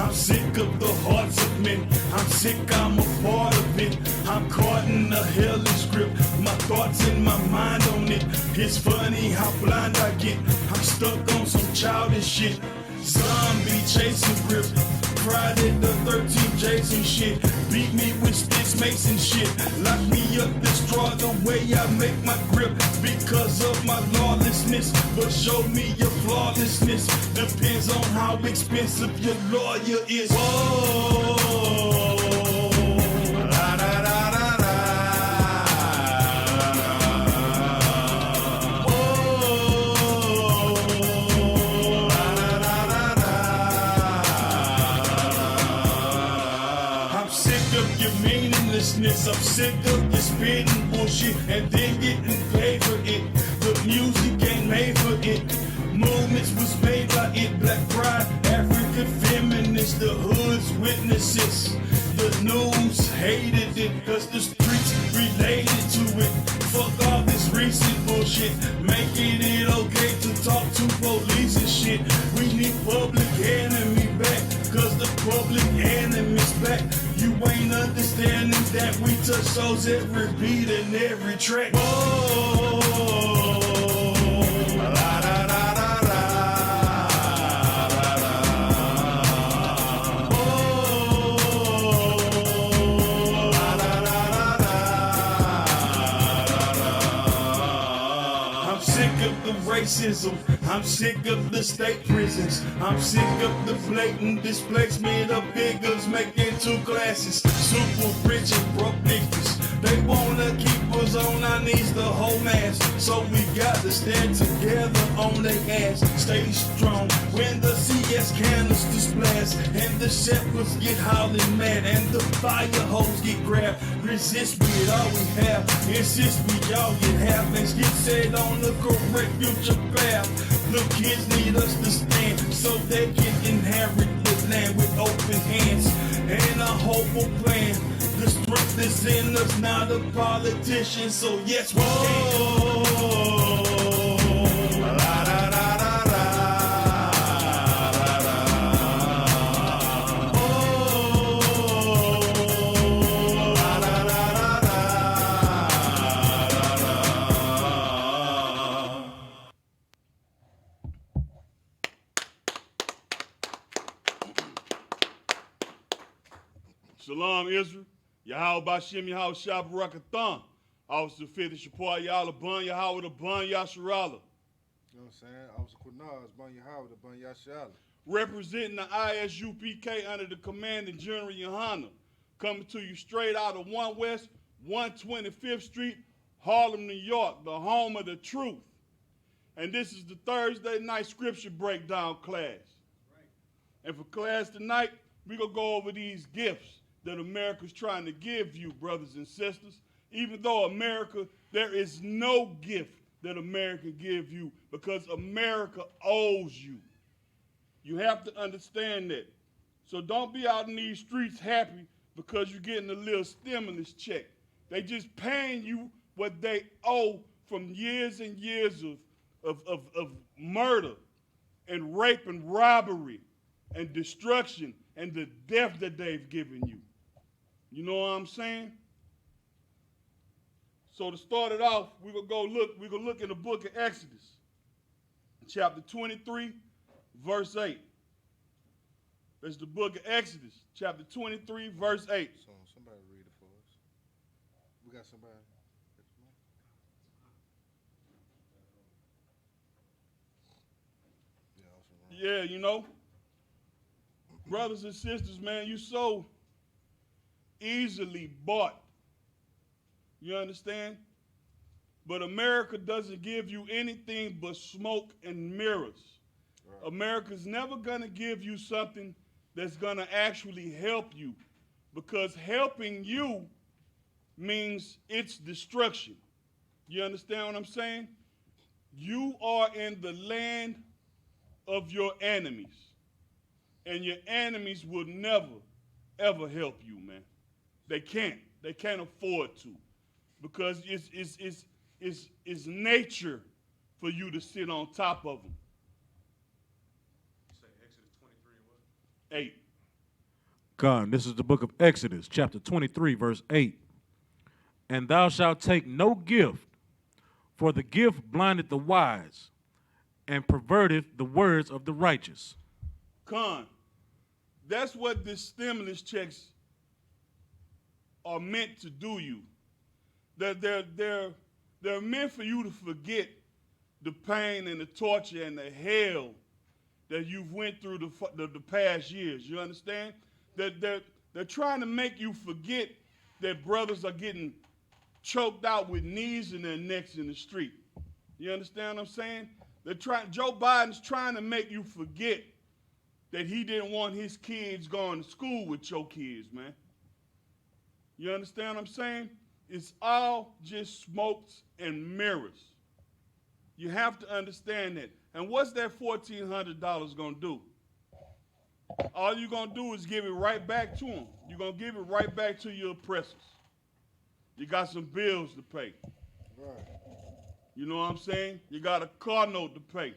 I'm sick of the hearts of men. I'm sick, I'm a part of it. I'm caught in a hellish grip. My thoughts and my mind on it. It's funny how blind I get. I'm stuck on some childish shit. Zombie chasing grip. Friday the 13th Jason shit. Beat me with sticks, mason shit. Lock me up, destroy the way I make my grip. Because of my lawlessness. But show me your flawlessness. Depends on how expensive your lawyer is. Whoa. La, da, da, da, da. I'm sick of your spitting bullshit and then getting paid for it. The music ain't made for it. Movements was made by it. Black pride, African feminists, the hood's witnesses. The news hated it cause the streets related to it. Fuck all this recent bullshit. Making it okay to talk to police and shit. We need public enemy back cause the public enemy's back. You ain't understanding that we touch souls every beat and every track. Whoa, la da da da da. Oh, la da da da da. I'm sick of the racism. I'm sick of the state prisons. I'm sick of the blatant displacement of niggas making two classes. Super rich and broke niggas. They wanna keep us on our knees the whole mass. So we got to stand together on their ass. Stay strong when the CS canisters blast. And the shepherds get howling mad. And the fire hose get grabbed. Resist with all we have. Insist we all get half. And get set on the correct future path. The kids need us to stand so they can inherit the land with open hands and a hopeful plan. The strength is in us, not a politician, so yes we can. La da da da da. Shalom, Israel. YAHANNA, YAHAWASHA Barakathon. Officer 50 Shapar, Yahweh, Ban Yahweh, the Ban Yasharala. You know what I'm saying? Officer Quinaz, Ban Yahweh, the Ban Yasharala. Representing the I.S.U.P.K under the command of General YAHANNA. Coming to you straight out of 1 West, 125th Street, Harlem, New York, the home of the truth. And this is the Thursday night scripture breakdown class. Right. And for class tonight, we're going to go over these gifts that America's trying to give you, brothers and sisters. Even though America, there is no gift that America give you because America owes you. You have to understand that. So don't be out in these streets happy because you're getting a little stimulus check. They just paying you what they owe from years and years of murder and rape and robbery and destruction and the death that they've given you. You know what I'm saying? So to start it off, we're gonna look in the book of Exodus, chapter 23, verse 8. That's the book of Exodus, chapter 23, verse 8. So somebody read it for us. We got somebody. Yeah, you know, brothers and sisters, man, you so easily bought. You understand? But America doesn't give you anything but smoke and mirrors. Right. America's never going to give you something that's going to actually help you, because helping you means its destruction. You understand what I'm saying? You are in the land of your enemies, and your enemies will never, ever help you, man. They can't. They can't afford to, because it's nature for you to sit on top of them. You say Exodus 23 and what? 8. God, this is the book of Exodus, chapter 23, verse 8. And thou shalt take no gift, for the gift blindeth the wise, and perverteth the words of the righteous. Con, that's what the stimulus checks are meant to do you. They're meant for you to forget the pain and the torture and the hell that you've went through the past years. You understand? They're trying to make you forget that brothers are getting choked out with knees in their necks in the street. You understand what I'm saying? Joe Biden's trying to make you forget that he didn't want his kids going to school with your kids, man. You understand what I'm saying? It's all just smokes and mirrors. You have to understand that. And what's that $1,400 going to do? All you're going to do is give it right back to them. You're going to give it right back to your oppressors. You got some bills to pay. Right. You know what I'm saying? You got a car note to pay.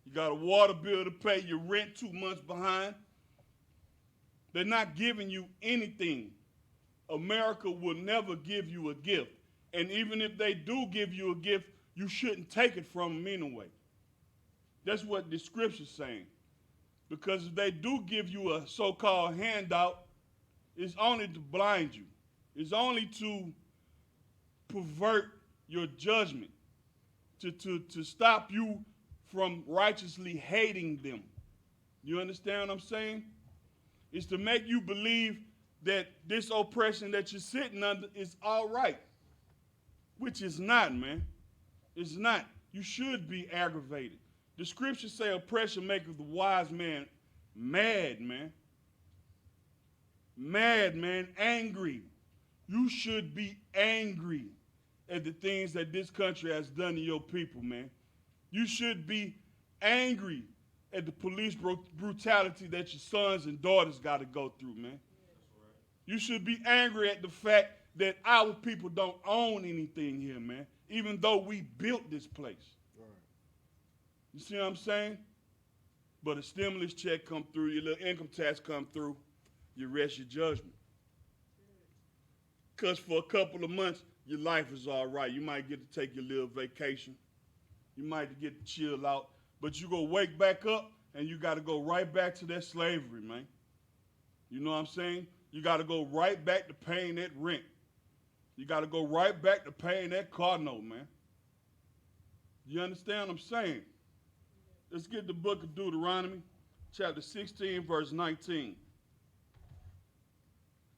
You got a water bill to pay. Your rent 2 months behind. They're not giving you anything. America will never give you a gift. And even if they do give you a gift, you shouldn't take it from them anyway. That's what the scripture's saying. Because if they do give you a so-called handout, it's only to blind you. It's only to pervert your judgment, to stop you from righteously hating them. You understand what I'm saying? It's to make you believe that this oppression that you're sitting under is all right, which is not, man. It's not. You should be aggravated. The scriptures say oppression maketh the wise man mad, man. Mad, man, angry. You should be angry at the things that this country has done to your people, man. You should be angry at the police brutality that your sons and daughters got to go through, man. You should be angry at the fact that our people don't own anything here, man, even though we built this place. Right. You see what I'm saying? But a stimulus check come through, your little income tax come through, you rest your judgment. Because for a couple of months, your life is all right. You might get to take your little vacation. You might get to chill out. But you go wake back up, and you got to go right back to that slavery, man. You know what I'm saying? You got to go right back to paying that rent. You got to go right back to paying that car note, man. You understand what I'm saying? Let's get the book of Deuteronomy, chapter 16, verse 19.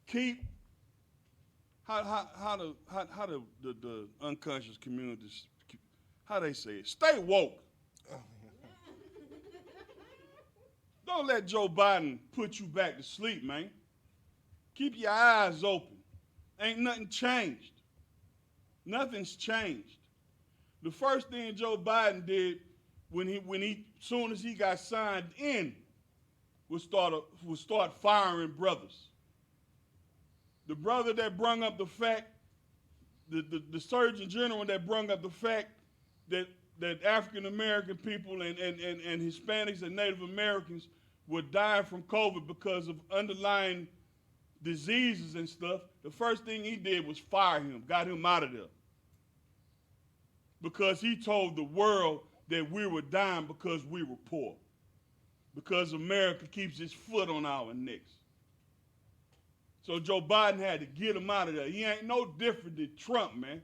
Keep, how the unconscious communities, how they say it? Stay woke. Don't let Joe Biden put you back to sleep, man. Keep your eyes open. Ain't nothing changed. Nothing's changed. The first thing Joe Biden did when he soon as he got signed in was start firing brothers. The brother that brung up the fact, the Surgeon General that brung up the fact that African American people and Hispanics and Native Americans were dying from COVID because of underlying diseases and stuff, the first thing he did was fire him, got him out of there. Because he told the world that we were dying because we were poor. Because America keeps its foot on our necks. So Joe Biden had to get him out of there. He ain't no different than Trump, man.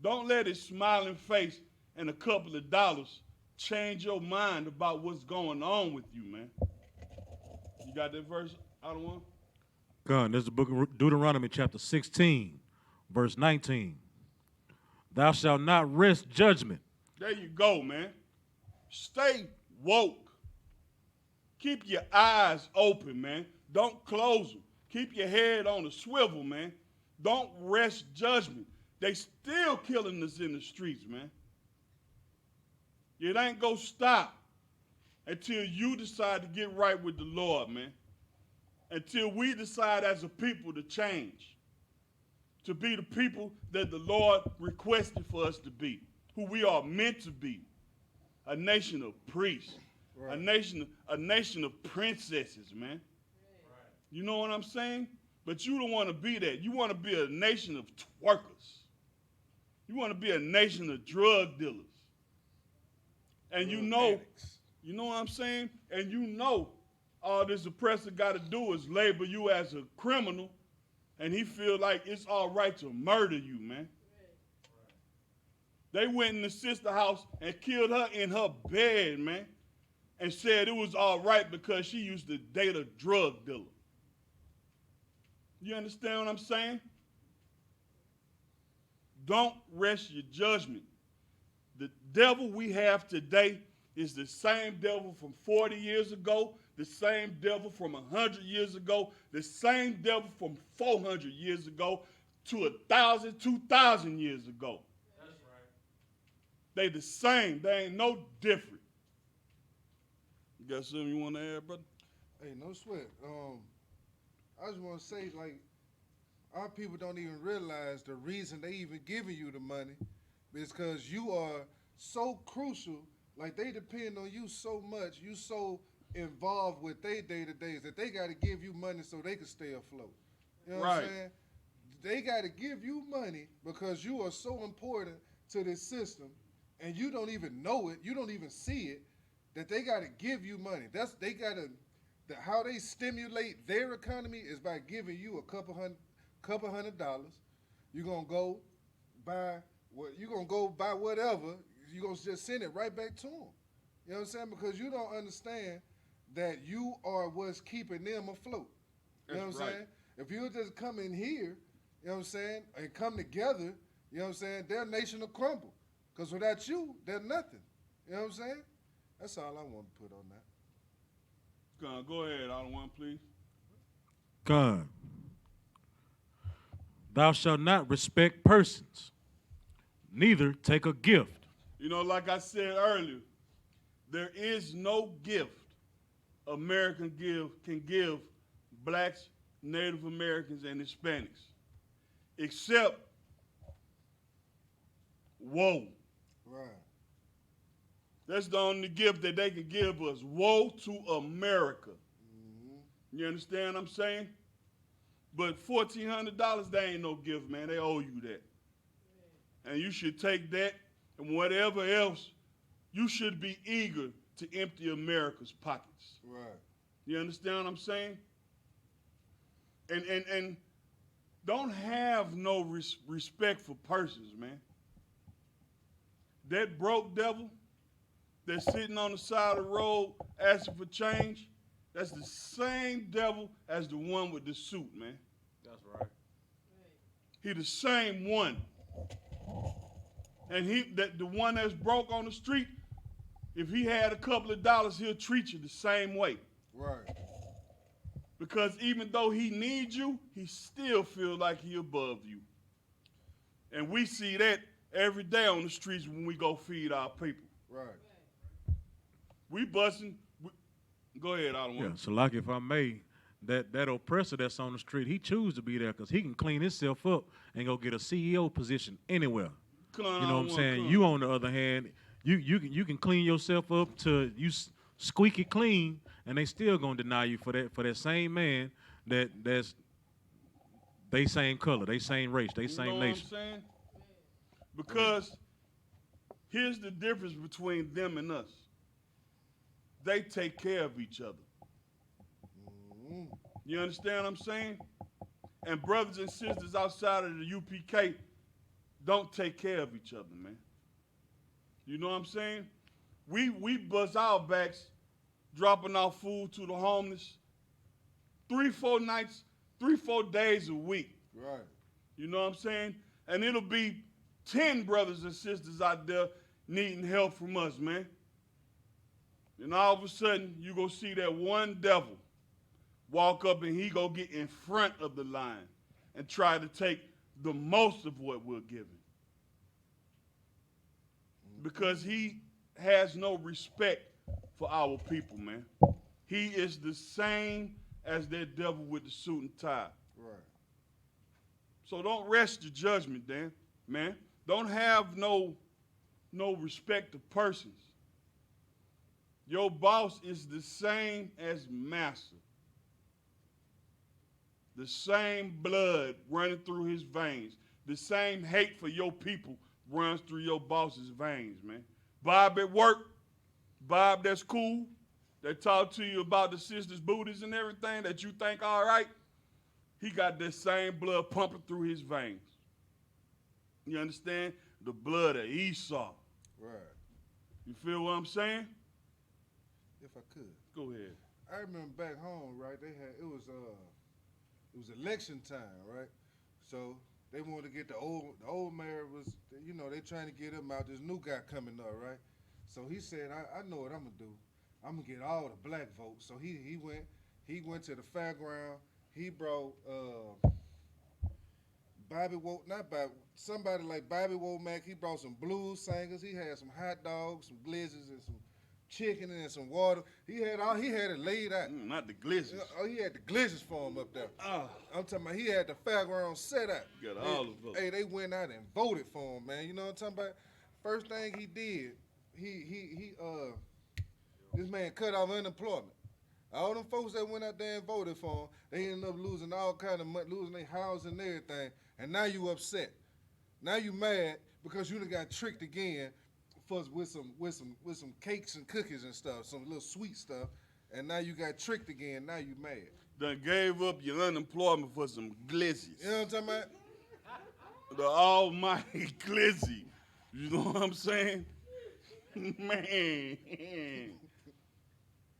Don't let his smiling face and a couple of dollars change your mind about what's going on with you, man. You got that verse? I don't want. God, this is the book of Deuteronomy, chapter 16, verse 19. Thou shalt not rest judgment. There you go, man. Stay woke. Keep your eyes open, man. Don't close them. Keep your head on a swivel, man. Don't rest judgment. They still killing us in the streets, man. It ain't gonna stop until you decide to get right with the Lord, man. Until we decide as a people to change. To be the people that the Lord requested for us to be. Who we are meant to be. A nation of priests. Right. A nation of princesses, man. You know what I'm saying? But you don't want to be that. You want to be a nation of twerkers. You want to be a nation of drug dealers. And Drug you know addicts. what I'm saying? And you know all this oppressor got to do is label you as a criminal, and he feel like it's all right to murder you, man. They went in the sister house and killed her in her bed, man, and said it was all right because she used to date a drug dealer. You understand what I'm saying? Don't rest your judgment. The devil we have today is the same devil from 40 years ago, the same devil from 100 years ago, the same devil from 400 years ago to 1,000, 2,000 years ago. That's right. They the same. They ain't no different. You got something you want to add, brother? Hey, no sweat. I just want to say, like, our people don't even realize the reason they even giving you the money is because you are so crucial. Like, they depend on you so much. You so involved with their day-to-days that they got to give you money so they can stay afloat. You know what I'm saying? They got to give you money because you are so important to this system, and you don't even know it. You don't even see it, that they got to give you money. They got to, how they stimulate their economy is by giving you a couple $100. You're gonna go buy whatever. You're gonna just send it right back to them. You know what I'm saying? Because you don't understand that you are what's keeping them afloat. You know what I'm saying? If you just come in here, you know what I'm saying, and come together, you know what I'm saying, their nation will crumble. Because without you, they're nothing. You know what I'm saying? That's all I want to put on that. Go ahead, Otto one, please. God, thou shalt not respect persons, neither take a gift. You know, like I said earlier, there is no gift America can give blacks, Native Americans, and Hispanics, except woe. Right. That's the only gift that they can give us. Woe to America. Mm-hmm. You understand what I'm saying? But $1,400, that ain't no gift, man. They owe you that. And you should take that and whatever else, you should be eager to empty America's pockets. Right. You understand what I'm saying? And don't have no respect for persons, man. That broke devil that's sitting on the side of the road asking for change, that's the same devil as the one with the suit, man. That's right. He the same one. And the one that's broke on the street, if he had a couple of dollars, he'll treat you the same way. Right. Because even though he needs you, he still feels like he above you. And we see that every day on the streets when we go feed our people. Right. We busting. Go ahead, I don't want. Yeah, so like if I may, that oppressor that's on the street, he choose to be there because he can clean himself up and go get a CEO position anywhere. You know what I'm saying? You, on the other hand, you can clean yourself up to you squeaky clean, and they still gonna deny you for that same man that's they same color, they same race, they same nation. What I'm saying? Because here's the difference between them and us. They take care of each other. Mm-hmm. You understand what I'm saying? And brothers and sisters outside of the UPK don't take care of each other, man. You know what I'm saying? We bust our backs dropping off food to the homeless 3-4 nights, 3-4 days a week. Right. You know what I'm saying? And it'll be 10 brothers and sisters out there needing help from us, man. And all of a sudden, you go see that one devil walk up and he go get in front of the line and try to take the most of what we're giving. Because he has no respect for our people, man. He is the same as that devil with the suit and tie. Right. So don't rest your judgment, Dan, man. Don't have no respect of persons. Your boss is the same as master. The same blood running through his veins. The same hate for your people runs through your boss's veins, man. Bob at work, Bob that's cool, that talk to you about the sisters' booties and everything that you think all right, he got that same blood pumping through his veins. You understand? The blood of Esau. Right. You feel what I'm saying? If I could. Go ahead. I remember back home, right? It was election time, right? So they wanted to get the old mayor was, you know, they trying to get him out. This new guy coming up, right? So he said, I know what I'm gonna do. I'm gonna get all the black votes. So he went to the fairground. He brought somebody like Bobby Womack. He brought some blues singers. He had some hot dogs, some blizzards, and some chicken and some water. He had it laid out. Not the glizzies. Oh, he had the glizzies for him up there. I'm talking about he had the fairground set up. Got all of them. Hey, they went out and voted for him, man. You know what I'm talking about? First thing he did, this man cut off unemployment. All them folks that went out there and voted for him, they ended up losing all kind of money, losing their house and everything. And now you upset. Now you mad because you done got tricked again with some cakes and cookies and stuff, some little sweet stuff. And now you got tricked again. Now you mad. Done gave up your unemployment for some glizzies. You know what I'm talking about? The almighty glizzy. You know what I'm saying? Man.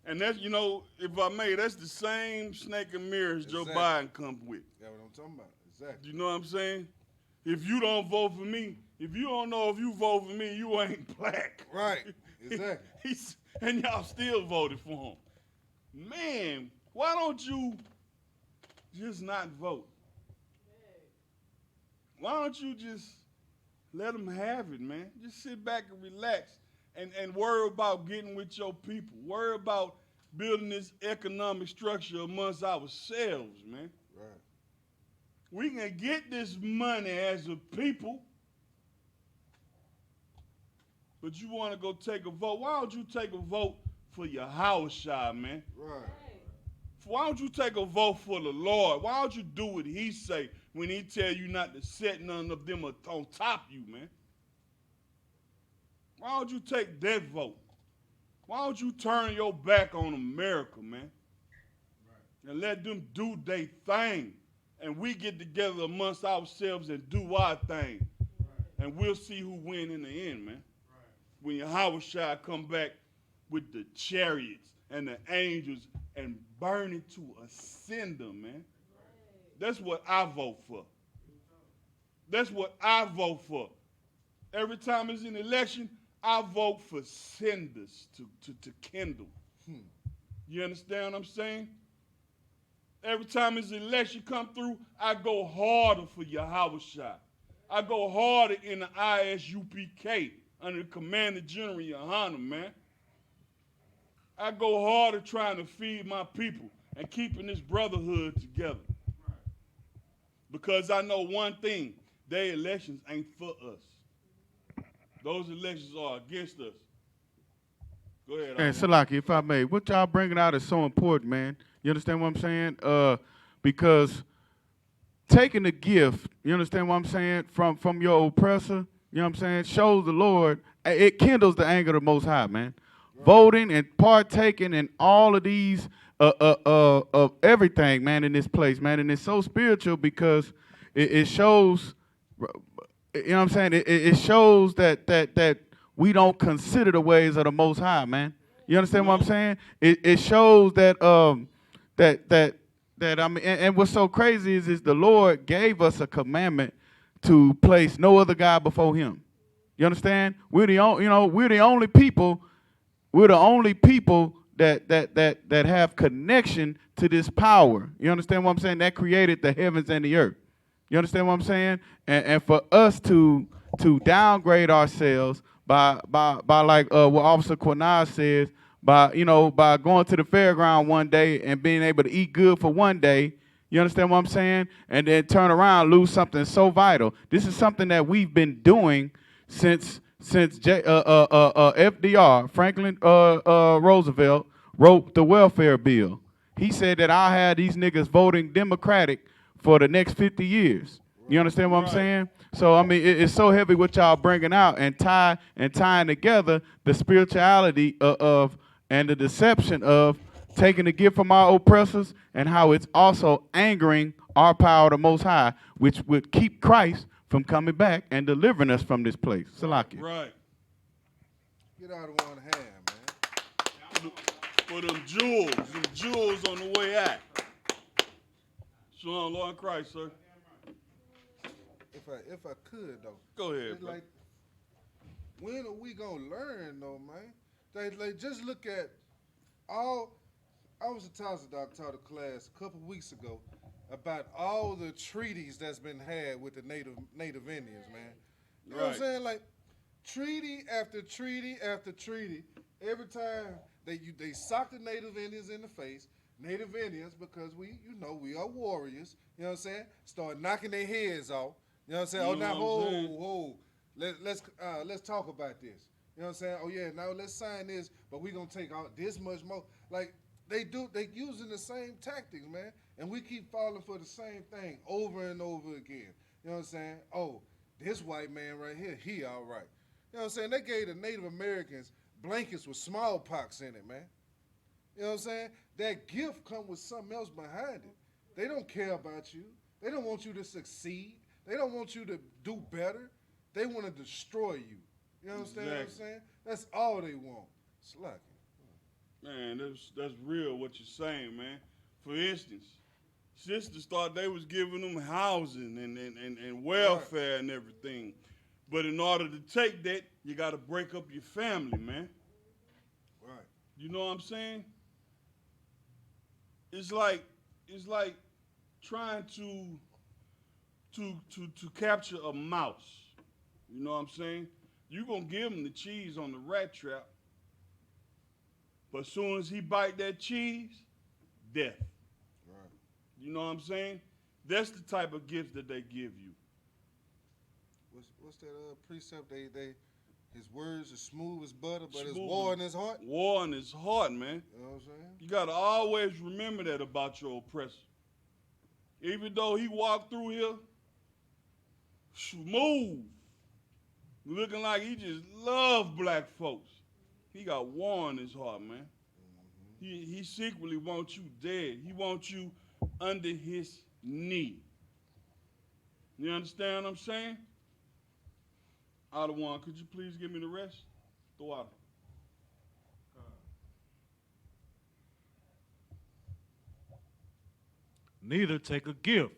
And that's, you know, if I may, that's the same snake and mirrors Joe Biden comes with. That's what I'm talking about. Exactly. You know what I'm saying? If you don't vote for me, if you don't know if you vote for me, you ain't black. Right. Exactly. And y'all still voted for him. Man, why don't you just not vote? Why don't you just let them have it, man? Just sit back and relax and worry about getting with your people. Worry about building this economic structure amongst ourselves, man. Right. We can get this money as a people, but you want to go take a vote. Why don't you take a vote for YAHANNA, man? Right. Why don't you take a vote for the Lord? Why don't you do what he say when he tell you not to set none of them on top of you, man? Why don't you take that vote? Why don't you turn your back on America, man? Right. And let them do their thing. And we get together amongst ourselves and do our thing. Right. And we'll see who win in the end, man. Right. When YAHANNA come back with the chariots and the angels and burn it to a cinder, man. Right. That's what I vote for. That's what I vote for. Every time it's an election, I vote for cinders to kindle. You understand what I'm saying? Every time his election come through, I go harder for YAHANNA. I go harder in the I.S.U.P.K under the Commander General YAHANNA, man. I go harder trying to feed my people and keeping this brotherhood together. Because I know one thing, their elections ain't for us. Those elections are against us. Go ahead. And Salaki, if I may, what y'all bringing out is so important, man. You understand what I'm saying? Because taking a gift, you understand what I'm saying, from your oppressor, you know what I'm saying, shows the Lord, it kindles the anger of the Most High, man. Right. Voting and partaking in all of these, of everything, man, in this place, man. And it's so spiritual because it shows, you know what I'm saying, it shows that we don't consider the ways of the Most High, man. You understand what I'm saying? It shows that I mean, and what's so crazy is the Lord gave us a commandment to place no other God before Him. You understand? We're the only people. We're the only people that have connection to this power. You understand what I'm saying? That created the heavens and the earth. You understand what I'm saying? And for us to downgrade ourselves by like what Officer Quinaz says, by going to the fairground one day and being able to eat good for one day, you understand what I'm saying? And then turn around, lose something so vital. This is something that we've been doing since FDR, Franklin Roosevelt, wrote the welfare bill. He said that I had these niggas voting Democratic for the next 50 years. You understand what I'm Right. saying? So I mean, it's so heavy what y'all bringing out and tying together the spirituality of and the deception of taking the gift from our oppressors and how it's also angering our power, the Most High, which would keep Christ from coming back and delivering us from this place. Salaki. Right. Get out of one hand, man. For them jewels on the way out. Shalom, Lord Christ, sir. If I could though. Go ahead, It's bro. like, when are we gonna learn though, man? They just look at all. I was a taught a class a couple weeks ago about all the treaties that's been had with the native Indians, man. You know what I'm Right. saying? Like treaty after treaty after treaty. Every time they sock the native Indians in the face. Native Indians, because we are warriors. You know what I'm saying? Start knocking their heads off. You know what I'm saying? You Oh, know now what I'm saying? hold. Let's talk about this. You know what I'm saying? Oh yeah, now let's sign this, but we gonna take out this much more. Like they using the same tactics, man, and we keep falling for the same thing over and over again. You know what I'm saying? Oh, this white man right here, he all right. You know what I'm saying? They gave the Native Americans blankets with smallpox in it, man. You know what I'm saying? That gift come with something else behind it. They don't care about you. They don't want you to succeed. They don't want you to do better. They want to destroy you. You understand what I'm Exactly. saying? That's all they want. Slack it. Man, that's real what you're saying, man. For instance, sisters thought they was giving them housing and welfare and everything. But in order to take that, you got to break up your family, man. Right. You know what I'm saying? It's like trying to capture a mouse. You know what I'm saying? You gonna give him the cheese on the rat trap, but as soon as he bite that cheese, death. Right. You know what I'm saying? That's the type of gifts that they give you. What's that precept? His words are smooth as butter, but it's Smooth war as- in his heart. War in his heart, man. You know what I'm saying? You gotta always remember that about your oppressor. Even though he walked through here smooth, looking like he just loved black folks, he got war in his heart, man. He secretly wants you dead. He wants you under his knee. You understand what I'm saying? One, could you please give me the rest? The water. Neither take a gift,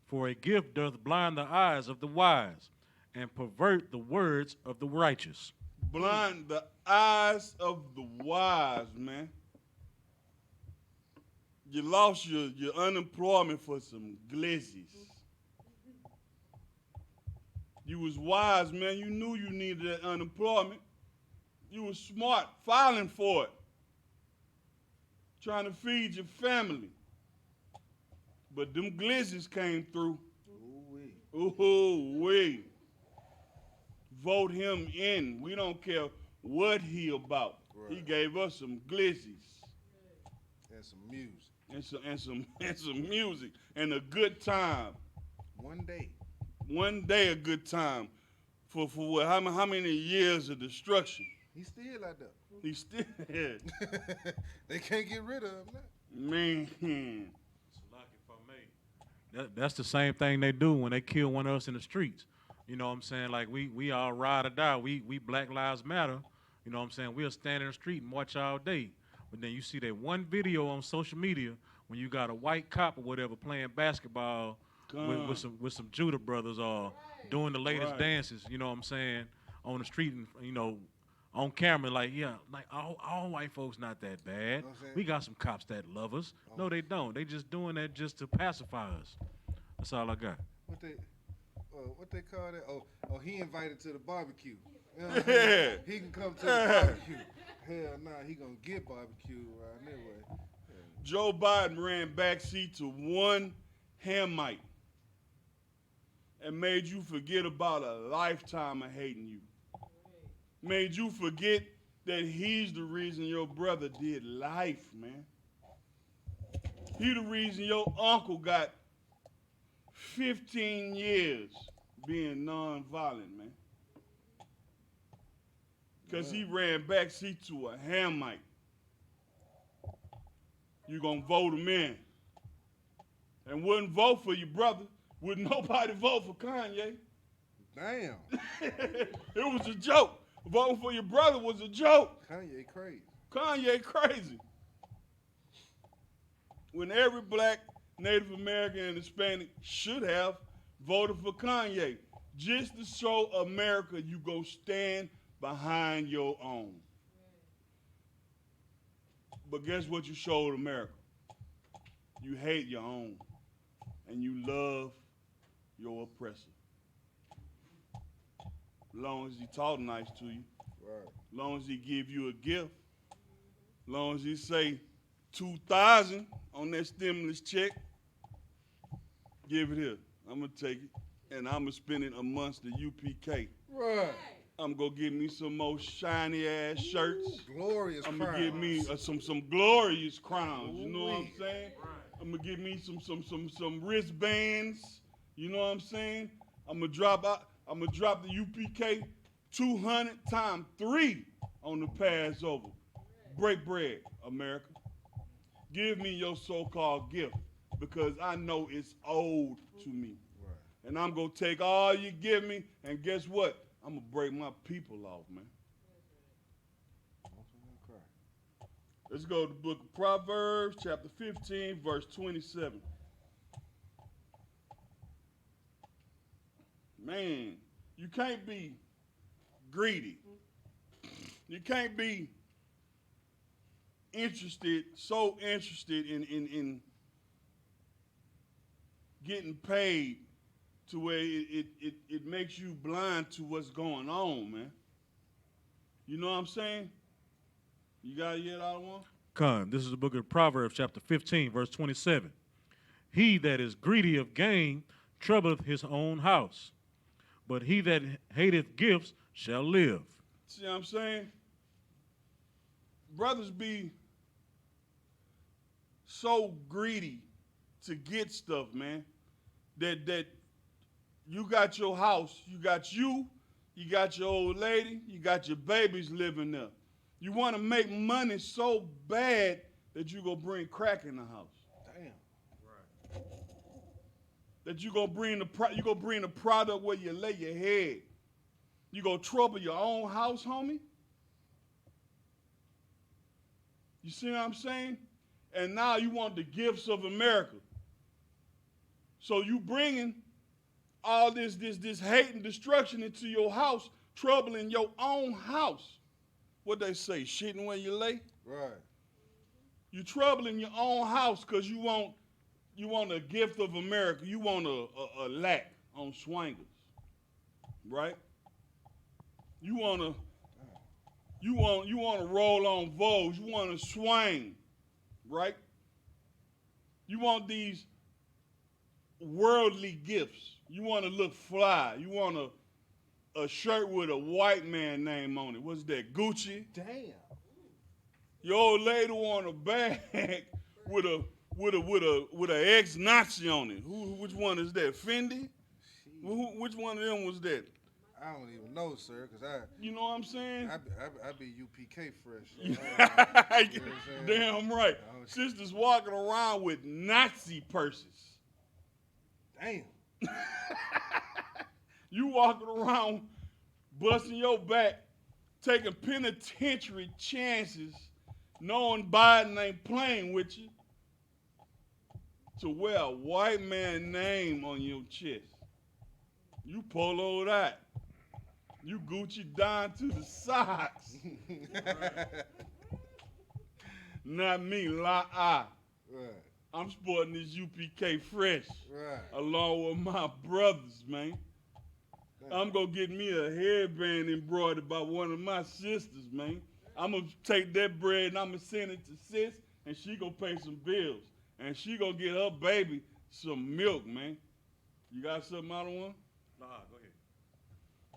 for a gift doth blind the eyes of the wise, and pervert the words of the righteous. Blind the eyes of the wise, man. You lost your unemployment for some glizzies. You was wise, man. You knew you needed that unemployment. You was smart, filing for it. Trying to feed your family. But them glizzies came through. Ooh-wee. Vote him in. We don't care what he about. Right. He gave us some glizzies. And some music. And some music and a good time. One day. One day a good time. For what? How many years of destruction? He's still out there. He still They can't get rid of him now. man. That's the same thing they do when they kill one of us in the streets. You know what I'm saying? Like we all ride or die. We Black Lives Matter. You know what I'm saying? We'll stand in the street and watch all day. But then you see that one video on social media when you got a white cop or whatever playing basketball with some Judah brothers or doing the latest Right. dances, you know what I'm saying, on the street and, you know, on camera, like, yeah, like all white folks not that bad. Know what I'm saying? We got some cops that love us. No, they don't. They just doing that just to pacify us. That's all I got. What they call that? Oh, he invited to the barbecue. You know what I'm saying? He can come to the barbecue. Hell nah, he gonna get barbecue around anyway. Joe Biden ran backseat to one Hamite and made you forget about a lifetime of hating you. Made you forget that he's the reason your brother did life, man. He the reason your uncle got 15 years being non-violent, man. Because he ran backseat to a Hamite. You gonna vote him in. And wouldn't vote for your brother. Wouldn't nobody vote for Kanye. Damn. It was a joke. Voting for your brother was a joke. Kanye crazy. Kanye crazy. When every black, Native American, and Hispanic should have voted for Kanye. Just to show America you go stand behind your own. But guess what you showed America? You hate your own. And you love your oppressor. As long as he talk nice to you. Right. As long as he give you a gift. As long as he say $2,000 on that stimulus check. Give it here. I'm going to take it. And I'm going to spend it amongst the UPK. Right. I'm going to get me some more shiny ass shirts. Glorious I'm going to crowns. get me some glorious crowns. You know what I'm Ooh-wee. saying? I'm going to get me some wristbands. You know what I'm saying? I'm going to drop the UPK 200 times 3 on the Passover. Break bread, America. Give me your so-called gift because I know it's owed to me. Right. And I'm going to take all you give me, and guess what? I'm going to break my people off, man. Let's go to the book of Proverbs, chapter 15, verse 27. Man, you can't be greedy. You can't be so interested in getting paid to where it makes you blind to what's going on, man. You know what I'm saying? You got it yet, out of one? Con, this is the book of Proverbs, chapter 15, verse 27. He that is greedy of gain troubleth his own house, but he that hateth gifts shall live. See what I'm saying? Brothers be so greedy to get stuff, man, that you got your house, you got your old lady, you got your babies living there. You want to make money so bad that you go bring crack in the house. Damn. Right. That you go bring the product where you lay your head. You go trouble your own house, homie. You see what I'm saying? And now you want the gifts of America. So you bringing all this hate and destruction into your house, troubling your own house. What they say, shitting where you lay? Right. You troubling your own house because you want a gift of America. You want a lack on swingers, right? You want to roll on Vogues. You want to swing, right? You want these worldly gifts. You want to look fly. You want a shirt with a white man name on it. What's that? Gucci. Damn. Your old lady want a bag with a ex-Nazi on it. Which one is that? Fendi? Which one of them was that? I don't even know, sir, because You know what I'm saying? I be UPK fresh. So I don't know. You know what I'm saying? Damn right. Sisters walking around with Nazi purses. Damn. You walking around busting your back, taking penitentiary chances, knowing Biden ain't playing with you, to wear a white man name on your chest. You poloed out. You Gucci down to the socks. Not me, la I. Right. I'm sporting this UPK fresh. Right. Along with my brothers, man. I'm going to get me a headband embroidered by one of my sisters, man. I'm going to take that bread and I'm going to send it to sis, and she going to pay some bills. And she going to get her baby some milk, man. You got something I don't want? Nah, go ahead.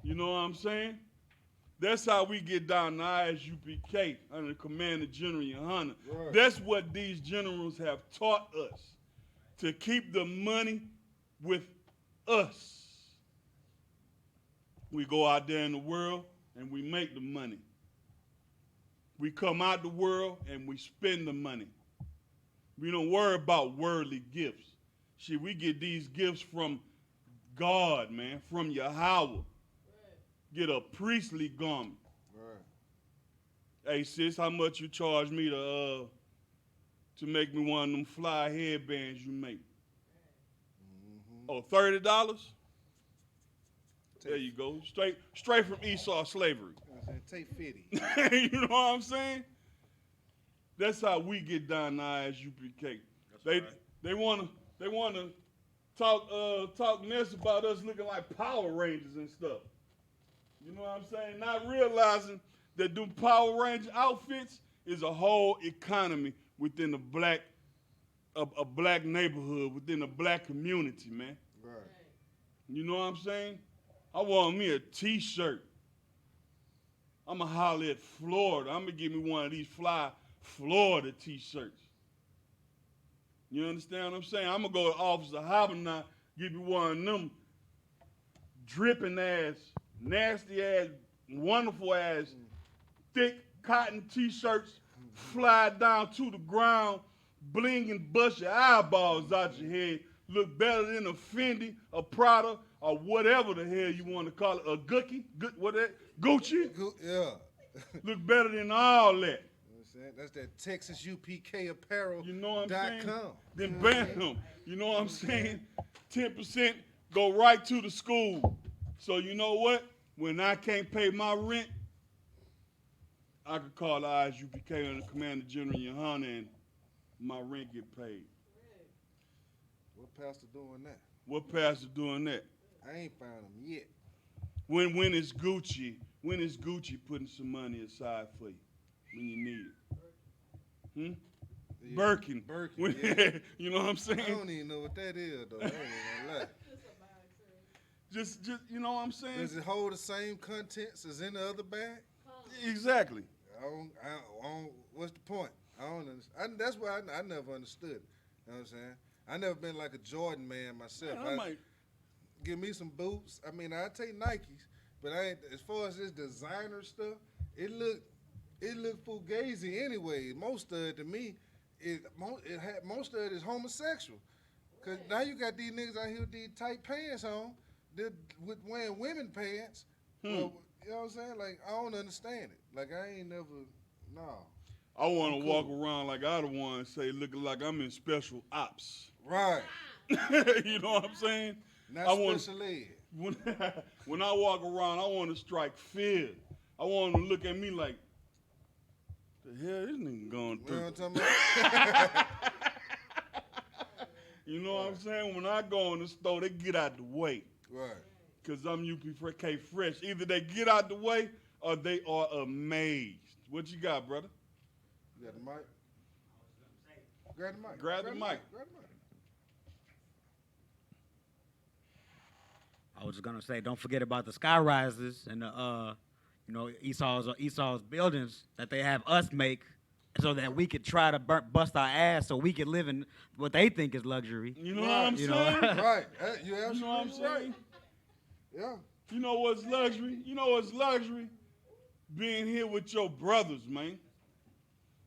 You know what I'm saying? That's how we get down to I.S.U.P.K. under the command of General YAHANNA. Right. That's what these generals have taught us, to keep the money with us. We go out there in the world and we make the money. We come out the world and we spend the money. We don't worry about worldly gifts. Shit, we get these gifts from God, man, from Yahweh. Get a priestly garment. Hey, sis, how much you charge me to make me one of them fly headbands you make? Oh, $30? There you go. Straight from Esau slavery. Take 50. You know what I'm saying? That's how we get down to I.S.U.P.K. They wanna talk mess about us looking like Power Rangers and stuff. You know what I'm saying? Not realizing that them Power Ranger outfits is a whole economy within a black neighborhood, within a black community, man. Right. You know what I'm saying? I want me a t-shirt. I'm going to holler at Florida. I'm going to give me one of these fly Florida t-shirts. You understand what I'm saying? I'm going to go to Officer YAHANNA, give me one of them dripping ass, nasty ass, wonderful ass, thick cotton t-shirts, fly down to the ground, bling and bust your eyeballs out your head, look better than a Fendi, a Prada, or whatever the hell you want to call it, a Gucci, Gucci. Yeah. Look better than all that. You know what I'm saying? That's that Texas UPK apparel. You know what I'm saying? .com. Then bam, you know what I'm saying? 10% go right to the school. So you know what? When I can't pay my rent, I could call the I.S.U.P.K under Commander General YAHANNA and my rent get paid. What pastor doing that? What pastor doing that? I ain't found him yet. When is Gucci putting some money aside for you when you need it? Yeah. Birkin. Birkin, yeah. You know what I'm saying? I don't even know what that is, though. I ain't gonna lie. Just you know what I'm saying? Does it hold the same contents as any other bag? Exactly. I don't, what's the point? I don't understand. That's why I never understood it. You know what I'm saying? I never been like a Jordan man myself. Give me some boots. I mean, I take Nikes, but I ain't, as far as this designer stuff, it look fugazi anyway. Most of it to me, most of it is homosexual. Cause now you got these niggas out here with these tight pants on, with wearing women pants. Well, you know what I'm saying? Like, I don't understand it. Like, I ain't never, no. I want to walk around like I the one say, looking like I'm in special ops. Right. You know what I'm saying? Not special ed. When I walk around, I want to strike fear. I want them to look at me like, the hell this nigga going through? You know what I'm talking about? You know what I'm saying? When I go in the store, they get out the way. Right. Because I'm UPK fresh. Either they get out the way or they are amazed. What you got, brother? You got the mic? Grab the mic. Grab the mic. Grab the mic. I was just gonna say, don't forget about the sky rises and the Esau's buildings that they have us make, so that we could try to bust our ass, so we could live in what they think is luxury. You know what I'm saying? Right. You You know what I'm saying? Yeah. You know what's luxury? You know what's luxury? Being here with your brothers, man.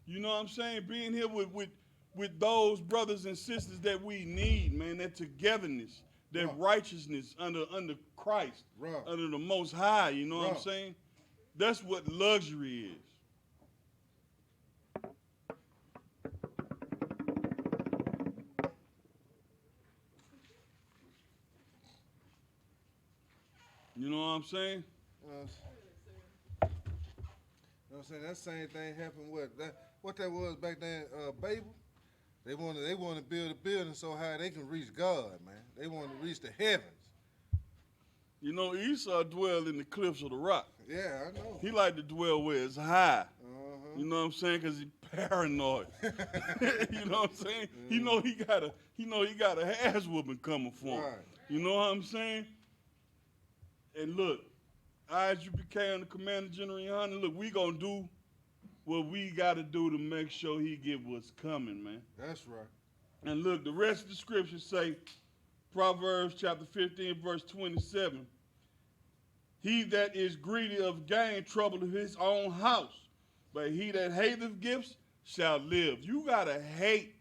You know what I'm saying? Being here with those brothers and sisters that we need, man. That togetherness, that righteousness under Christ, under the Most High. You know what I'm saying? That's what luxury is. You know what I'm saying? You know what I'm saying? That same thing happened what that was back then, Babel. They want to build a building so high they can reach God, man. They want to reach the heavens. You know, Esau dwelled in the cliffs of the rock. Yeah, I know. He like to dwell where it's high. You know what I'm saying? Because he's paranoid. You know what I'm saying? He know he got a ass whooping coming for him. Right. You know what I'm saying? And look, I.S.U.P.K under Commander General YAHANNA, look, we gonna do what we gotta do to make sure he get what's coming, man. That's right. And look, the rest of the scriptures say, Proverbs chapter 15, verse 27. He that is greedy of gain troubleth his own house, but he that hateth gifts shall live. You gotta hate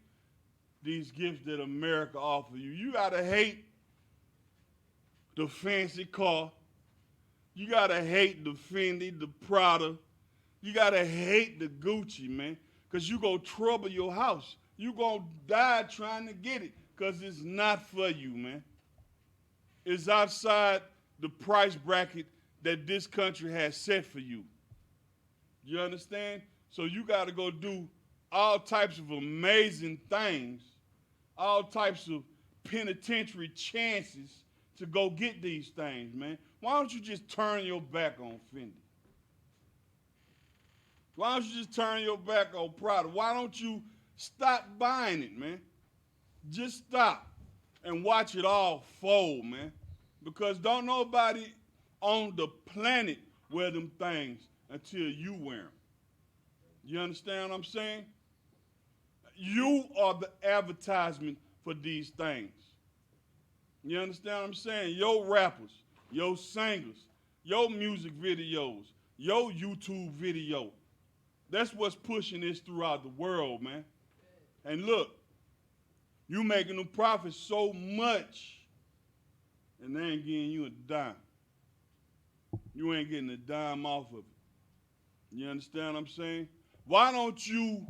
these gifts that America offers you. You gotta hate the fancy car. You gotta hate the Fendi, the Prada. You gotta hate the Gucci, man, because you gonna trouble your house. You gonna die trying to get it, because it's not for you, man. It's outside the price bracket that this country has set for you. You understand? So you gotta go do all types of amazing things, all types of penitentiary chances to go get these things, man. Why don't you just turn your back on Fendi? Why don't you just turn your back on Prada? Why don't you stop buying it, man? Just stop and watch it all fold, man. Because don't nobody on the planet wear them things until you wear them. You understand what I'm saying? You are the advertisement for these things. You understand what I'm saying? Your rappers, your singers, your music videos, your YouTube video. That's what's pushing this throughout the world, man. And look, you making them profit so much, and they ain't getting you a dime. You ain't getting a dime off of it. You understand what I'm saying? Why don't you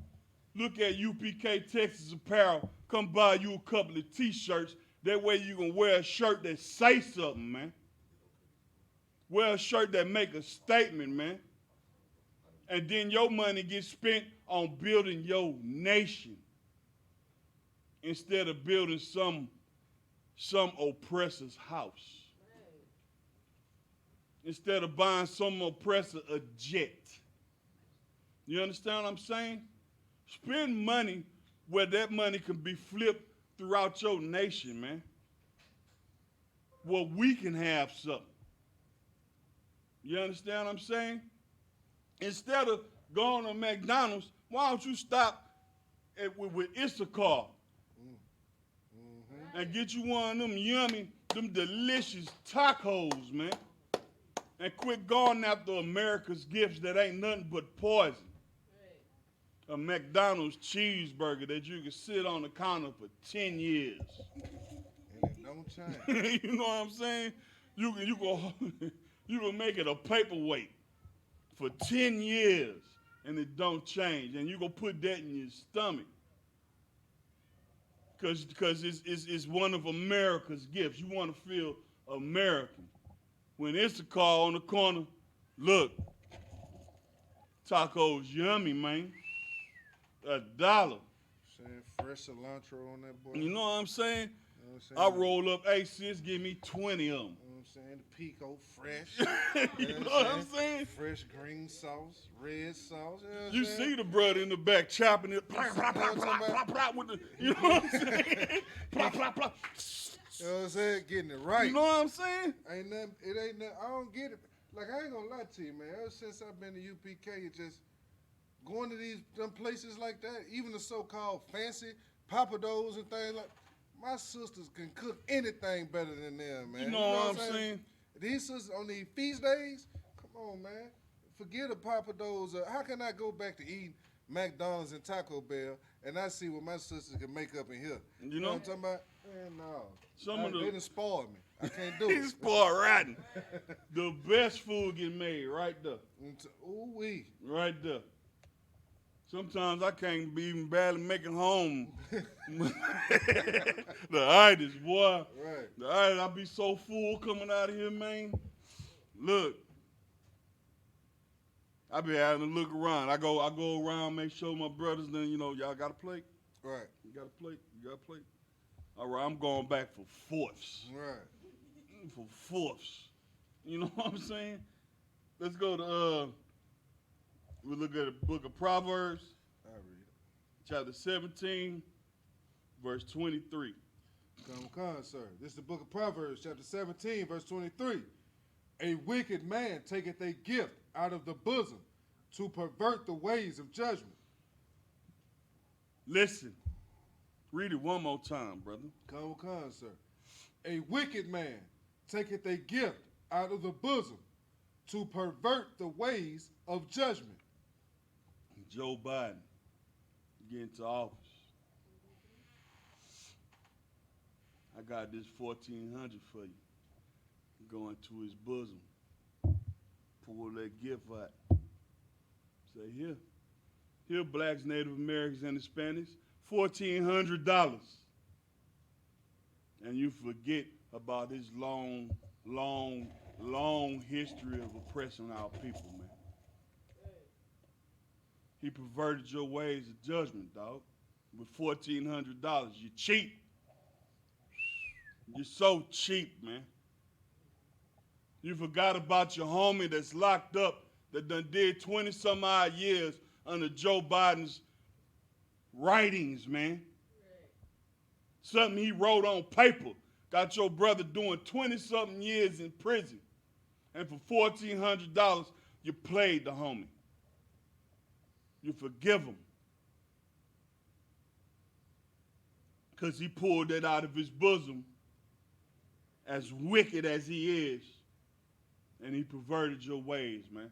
look at UPK Texas Apparel, come buy you a couple of t-shirts, that way you can wear a shirt that say something, man. Wear a shirt that make a statement, man. And then your money gets spent on building your nation instead of building some oppressor's house. Instead of buying some oppressor a jet. You understand what I'm saying? Spend money where that money can be flipped throughout your nation, man. Where we can have something. You understand what I'm saying? Instead of going to McDonald's, why don't you stop with Isupk and get you one of them yummy, them delicious tacos, man. And quit going after America's gifts that ain't nothing but poison. A McDonald's cheeseburger that you can sit on the counter for 10 years. And it don't change. You know what I'm saying? You can make it a paperweight for 10 years and it don't change. And you gonna put that in your stomach. Because it's one of America's gifts. You want to feel American. When it's a car on the corner, look, tacos yummy, man. $1. Saying fresh cilantro on that boy. You know what I'm saying? You know what I'm I roll up, hey sis, give me 20 of them. You know what I'm saying? The Pico fresh. You know what I'm saying? Fresh green sauce, red sauce. You see the brother in the back chopping it. Plop, plop, plop, plop, plop, plop, with the, you know what I'm saying? Plop, plop, plop. You know what I'm saying? Getting it right. You know what I'm saying? Ain't nothing, it ain't nothing, I don't get it. Like, I ain't gonna lie to you, man. Ever since I've been to UPK, it just going to them places like that, even the so-called fancy papados and things like, my sisters can cook anything better than them, man. You know what I'm saying? These sisters on these feast days, come on, man. Forget a papados. How can I go back to eating McDonald's and Taco Bell and I see what my sisters can make up in here? You know? What I'm talking about? Man, no. Some of the- they done spoiled me. I can't do it. He's spoiled rotten. The best food get made right there. Ooh-wee. Right there. Sometimes I can't be even barely making home. The itis, boy. Right. The itis, I be so full coming out of here, man. Look. I be having to look around. I go around, make sure my brothers, then, you know, y'all got a plate? Right. You got a plate? You got a plate? All right, I'm going back for fourths. Right. For fourths. You know what I'm saying? Let's go to, we look at the book of Proverbs, I read it. chapter 17, verse 23. Come, sir. This is the book of Proverbs, chapter 17, verse 23. A wicked man taketh a gift out of the bosom to pervert the ways of judgment. Listen, read it one more time, brother. Come, sir. A wicked man taketh a gift out of the bosom to pervert the ways of judgment. Joe Biden get into office. I got this 1,400 for you. Go into his bosom, pull that gift out. Say, here, blacks, Native Americans, and Hispanics, $1,400. And you forget about this long history of oppressing our people, man. He perverted your ways of judgment, dog. With $1,400, you're cheap. You're so cheap, man. You forgot about your homie that's locked up that done did 20-some odd years under Joe Biden's writings, man. Something he wrote on paper. Got your brother doing 20-something years in prison. And for $1,400, you played the homie. You forgive him. Because he pulled that out of his bosom, as wicked as he is, and he perverted your ways, man.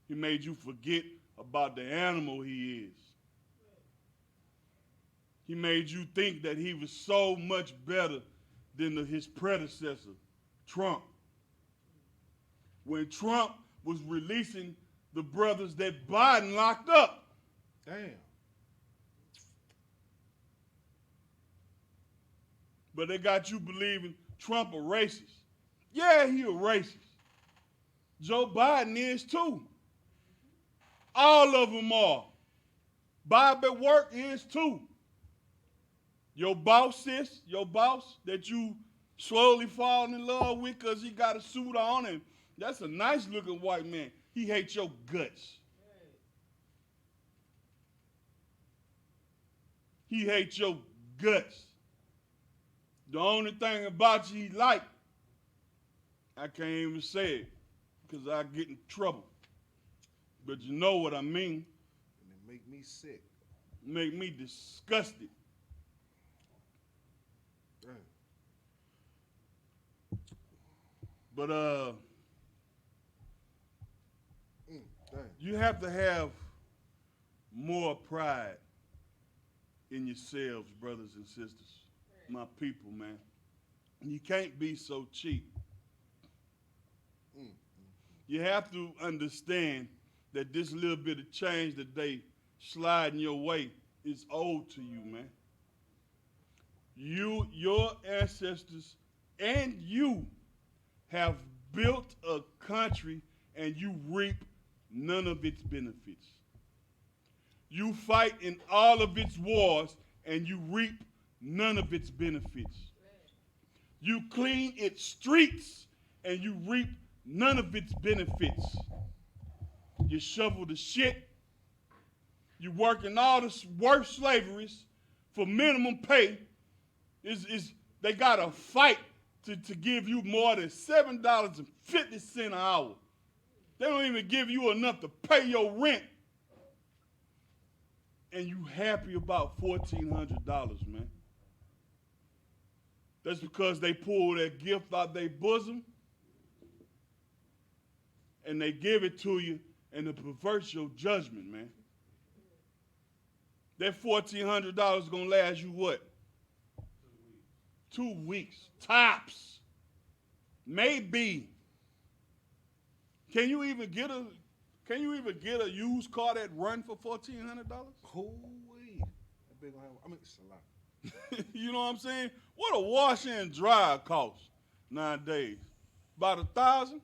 He made you forget about the animal he is. He made you think that he was so much better than his predecessor, Trump. When Trump was releasing the brothers that Biden locked up. Damn. But they got you believing Trump a racist. Yeah, he a racist. Joe Biden is too. All of them are. Bob at work is too. Your boss, sis, your boss that you slowly falling in love with because he got a suit on, and that's a nice looking white man. He hates your guts. He hates your guts. The only thing about you he like, I can't even say it because I get in trouble. But you know what I mean. And it make me sick. Make me disgusted. Damn. But Damn. you have to have more pride in yourselves, brothers and sisters, my people, man. You can't be so cheap. You have to understand that this little bit of change that they sliding your way is owed to you, man. You, your ancestors, and you have built a country and you reap none of its benefits. You fight in all of its wars and you reap none of its benefits. You clean its streets and you reap none of its benefits. You shovel the shit. You work in all the worst slaveries for minimum pay. They got to fight to give you more than $7.50 an hour. They don't even give you enough to pay your rent. And you happy about $1,400, man. That's because they pull that gift out their bosom and they give it to you and it perverts your judgment, man. That $1,400 gonna last you what? 2 weeks. Tops. Maybe. Can you even get a used car that run for $1,400? Holy. That big gonna have, it's a lot. You know what I'm saying? What a wash and dry cost nowadays? About $1,000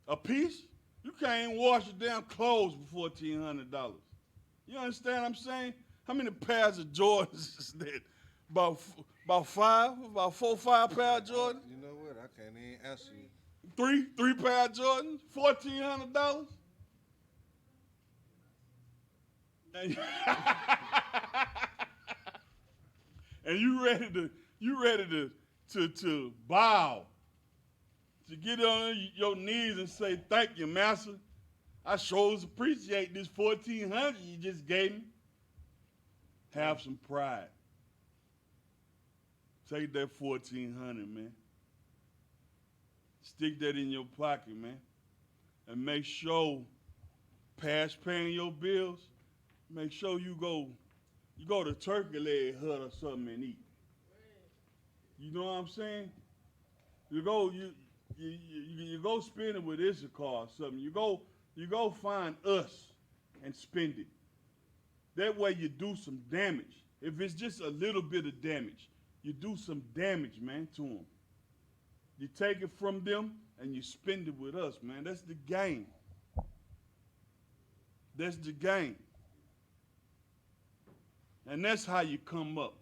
a piece? You can't even wash your damn clothes for $1,400. You understand what I'm saying? How many pairs of Jordans is that? About 4 or 5 pairs of Jordans? You know what? I can't even answer you. Three pair of Jordans? $1,400? And you ready to bow, to get on your knees and say, thank you, master. I sure appreciate this $1,400 you just gave me. Have some pride. Take that 1,400, man. Stick that in your pocket, man. And make sure, past paying your bills, make sure you go to Turkey Leg Hut or something and eat. You know what I'm saying? You go spend it with Isupk or something. You go find us and spend it. That way you do some damage. If it's just a little bit of damage, you do some damage, man, to them. You take it from them and you spend it with us, man. That's the game. That's the game. And that's how you come up.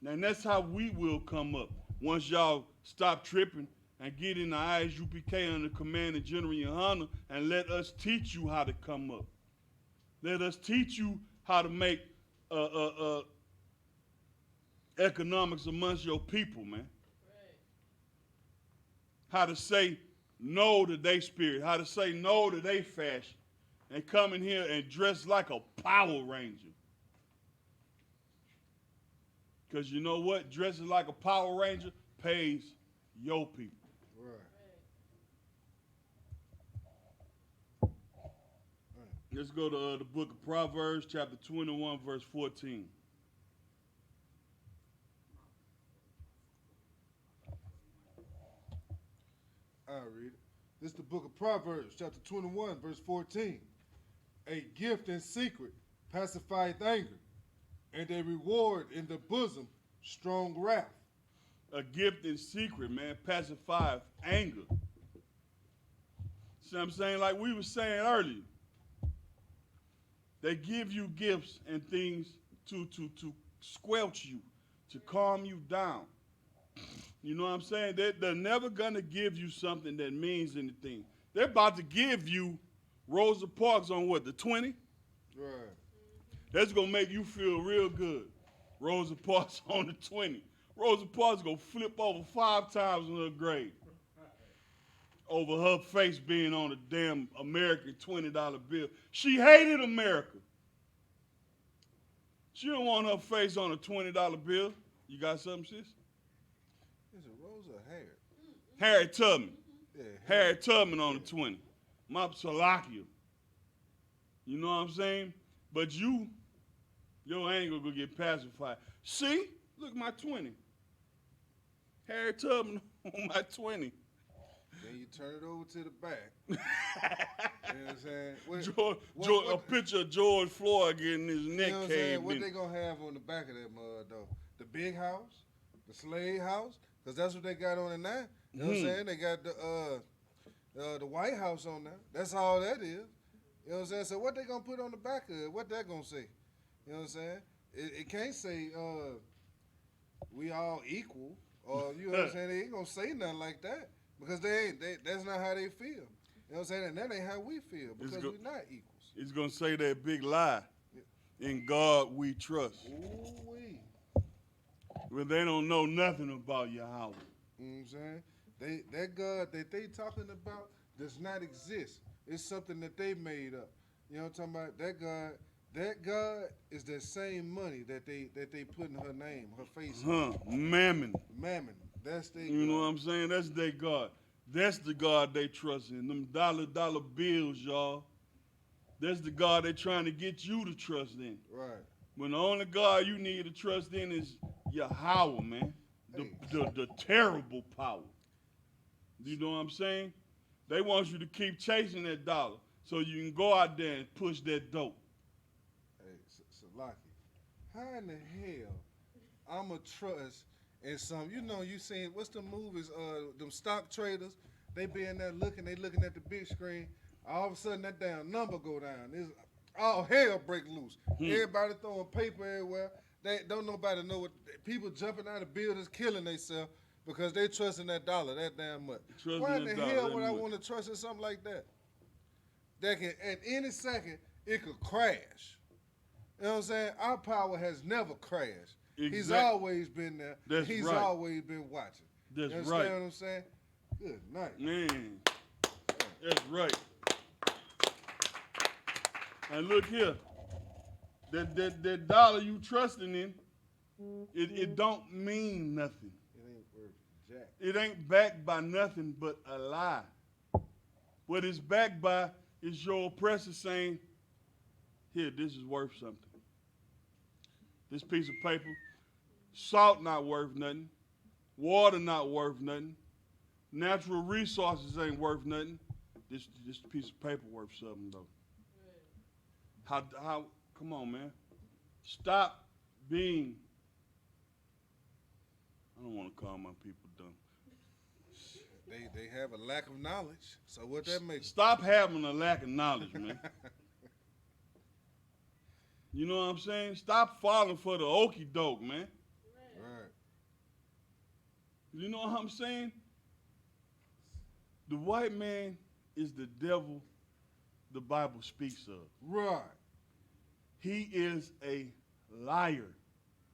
And that's how we will come up once y'all stop tripping and get in the I.S.U.P.K under command of General YAHANNA and let us teach you how to come up. Let us teach you how to make economics amongst your people, man. How to say no to their spirit, how to say no to their fashion, and come in here and dress like a Power Ranger. Because you know what? Dressing like a Power Ranger pays your people. Right. Let's go to the book of Proverbs, chapter 21, verse 14. I'll read it. This is the book of Proverbs, chapter 21, verse 14. A gift in secret pacifieth anger, and a reward in the bosom strong wrath. A gift in secret, man, pacifies anger. See what I'm saying? Like we were saying earlier, they give you gifts and things to squelch you, to calm you down. You know what I'm saying? They're never going to give you something that means anything. They're about to give you Rosa Parks on what, the 20? Right. That's going to make you feel real good. Rosa Parks on the 20. Rosa Parks going to flip over 5 times in her grave over her face being on a damn American $20 bill. She hated America. She don't want her face on a $20 bill. You got something, sis? Is it Rose or Harry? Harry Tubman. Yeah, Harry Tubman on the 20. My Salakia. You know what I'm saying? But your anger gonna get pacified. See? Look, my 20. Harry Tubman on my 20. Then you turn it over to the back. You know what I'm saying? A picture of George Floyd getting his neck You know what I'm caved saying? What in. they gonna have on the back of that mud though? The big house, the slave house, because that's what they got on it now. You know what I'm saying? They got the White House on there. That's all that is. You know what I'm saying? So what they gonna put on the back of it? What that gonna say? You know what I'm saying? It can't say we all equal, or you know what I'm saying? They ain't gonna say nothing like that because that's not how they feel. You know what I'm saying? And that ain't how we feel because we're not equals. He's gonna say that big lie. In God we trust. Ooh-wee. Well, they don't know nothing about Yahweh. You know what I'm saying? That God that they talking about does not exist. It's something that they made up. You know what I'm talking about? That God is that same money that they put in her name, her face. Mammon. Mammon. That's their You God. know what I'm saying? That's their God. That's the God they trust in. Them dollar bills, y'all. That's the God they trying to get you to trust in. Right. When the only God you need to trust in is Yahweh, man. The terrible power. You know what I'm saying? They want you to keep chasing that dollar so you can go out there and push that dope. Hey, Salaki, how in the hell I'ma trust in some? You know, you seen what's the movies? Them stock traders. They be in there looking at the big screen. All of a sudden, that damn number go down. It's all hell break loose. Everybody throwing paper everywhere. They don't nobody know what. People jumping out of buildings, killing themselves because they trusting that dollar that damn much. Trusting Why in that the dollar hell that would I much. want to trust in something like that? That can at any second it could crash. You know what I'm saying? Our power has never crashed. He's Exact- always been there. That's He's right. always been watching. That's you right. understand what I'm saying? Good night. Man, that's right. And look here, that dollar you trusting in, It don't mean nothing. It ain't worth jack. It ain't backed by nothing but a lie. What it's backed by is your oppressor saying, here, this is worth something. This piece of paper, salt not worth nothing, water not worth nothing, natural resources ain't worth nothing. This piece of paper worth something though. How come on, man. Stop being, I don't want to call my people dumb. They have a lack of knowledge. So what that makes? Stop having a lack of knowledge, man. You know what I'm saying? Stop falling for the okie doke, man. Right. You know what I'm saying? The white man is the devil the Bible speaks of. Right. He is a liar.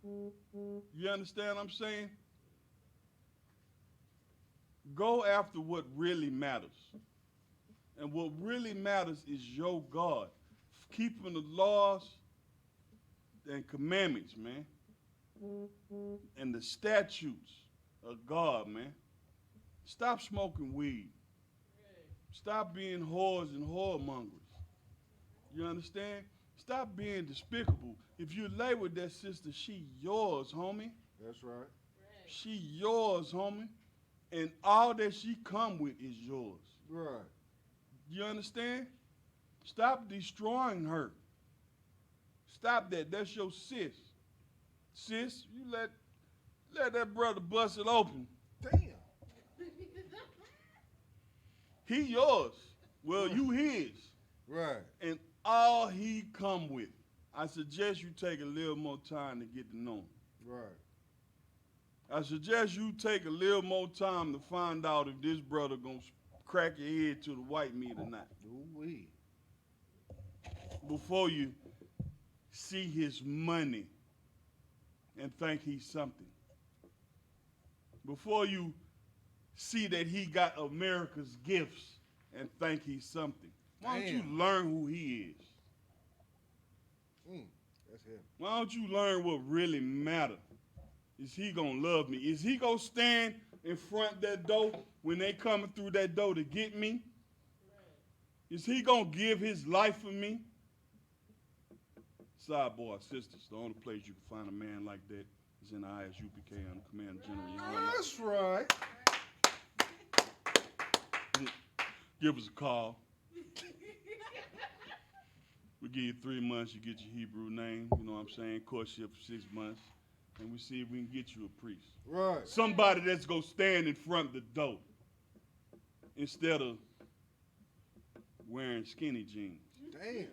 You understand what I'm saying? Go after what really matters. And what really matters is your God. Keeping the laws and commandments, man. And the statutes of God, man. Stop smoking weed. Stop being whores and whoremongers. You understand? Stop being despicable. If you lay with that sister, she yours, homie. That's right. She yours, homie. And all that she come with is yours. Right. You understand? Stop destroying her. Stop that. That's your sis. Sis, you let that brother bust it open. Damn. He yours. Well, you his. Right. And all he come with. I suggest you take a little more time to get to know him. Right. I suggest you take a little more time to find out if this brother gonna crack your head to the white meat or not. Ooh-wee. Before you see his money and think he's something. Before you see that he got America's gifts and think he's something. Why don't you Damn. learn who he is? That's him. Why don't you learn what really matters? Is he gonna love me? Is he gonna stand in front of that door when they coming through that door to get me? Is he gonna give his life for me? Sidebar, sisters, the only place you can find a man like that is in the I.S.U.P.K. under command of General YAHANNA. That's right. Give us a call. We give you 3 months, you get your Hebrew name, you know what I'm saying, courtship for 6 months, and we see if we can get you a priest. Right. Somebody that's going to stand in front of the door instead of wearing skinny jeans. Damn.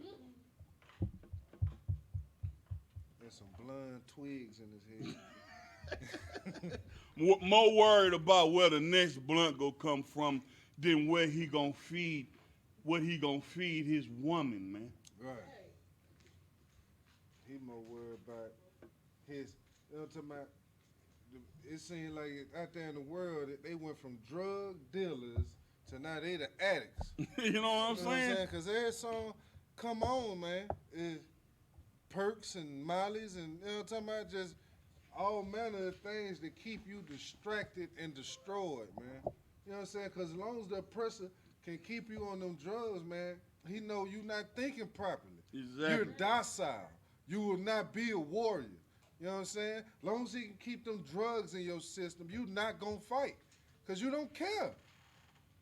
There's some blunt twigs in his head. More worried about where the next blunt going to come from than where he going to feed, what he going to feed his woman, man. Right. He more worried about his, you know what I'm talking about? It seems like out there in the world, they went from drug dealers to now they the addicts. You know what I'm saying? Because every song, come on, man, is perks and mollies and, you know what I'm talking about? Just all manner of things that keep you distracted and destroyed, man. You know what I'm saying? Because as long as the oppressor can keep you on them drugs, man, he know you not thinking properly. Exactly. You're docile. You will not be a warrior. You know what I'm saying? As long as he can keep them drugs in your system, you not going to fight because you don't care.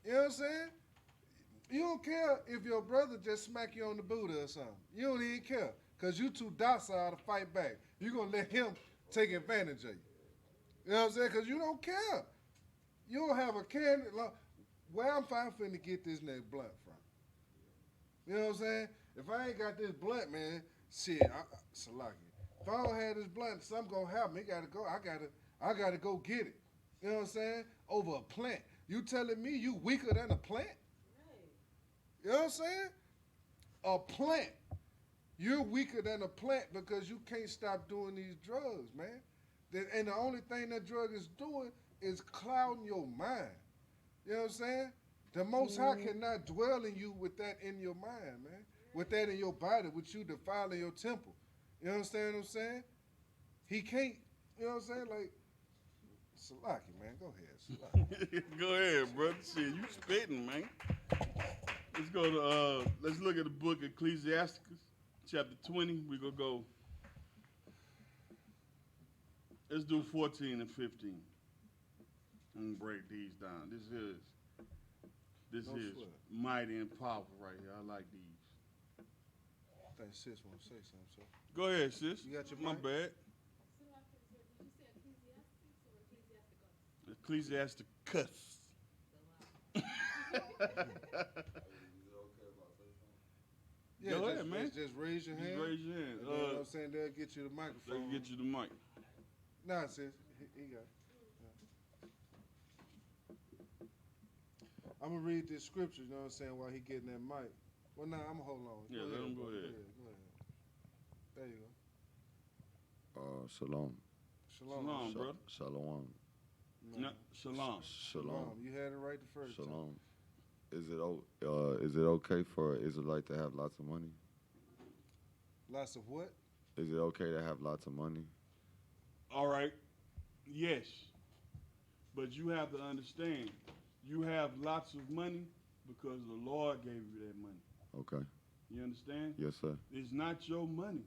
You know what I'm saying? You don't care if your brother just smack you on the booty or something. You don't even care because you too docile to fight back. You're going to let him take advantage of you. You know what I'm saying? Because you don't care. You don't have a care. Where I'm finna get this next blunt from? You know what I'm saying? If I ain't got this blunt, man, shit, Salaki. If I don't have this blunt, something gonna happen. It gotta go. I gotta go get it. You know what I'm saying? Over a plant. You telling me you weaker than a plant? Right. You know what I'm saying? A plant. You're weaker than a plant because you can't stop doing these drugs, man. And the only thing that drug is doing is clouding your mind. You know what I'm saying? The Most High cannot dwell in you with that in your mind, man. With that in your body, with you defiling your temple. You understand what I'm saying? He can't You know what I'm saying? Like, Salaki, man, go ahead. Salaki. Go ahead, brother. Shit, you spitting, man. Let's go to let's look at the book Ecclesiastes, chapter 20. We're gonna go. Let's do 14 and 15. I'm gonna break these down. This is sweat. mighty and powerful right here. I like these. I think sis want to say something, so. Go ahead, sis. You got your My mic? bad. Ecclesiastes cuss. Yeah, Go just, ahead, man. Just raise your hand. Just raise your hand. And then, you know what I'm saying? They'll get you the They microphone. can get you the mic. Nah, sis. He got it. I'm going to read this scripture, you know what I'm saying, while he getting that mic. Well, nah, I'm going to hold on. Yeah, let him go bro. ahead. Go ahead. There you go. Shalom. Shalom. Shalom, brother. Shalom. No, shalom. Shalom. You had it right the first time. Shalom. Is it okay for an Israelite to have lots of money? Lots of what? Is it okay to have lots of money? All right. Yes. But you have to understand, you have lots of money because the Lord gave you that money. Okay. You understand? Yes, sir. It's not your money.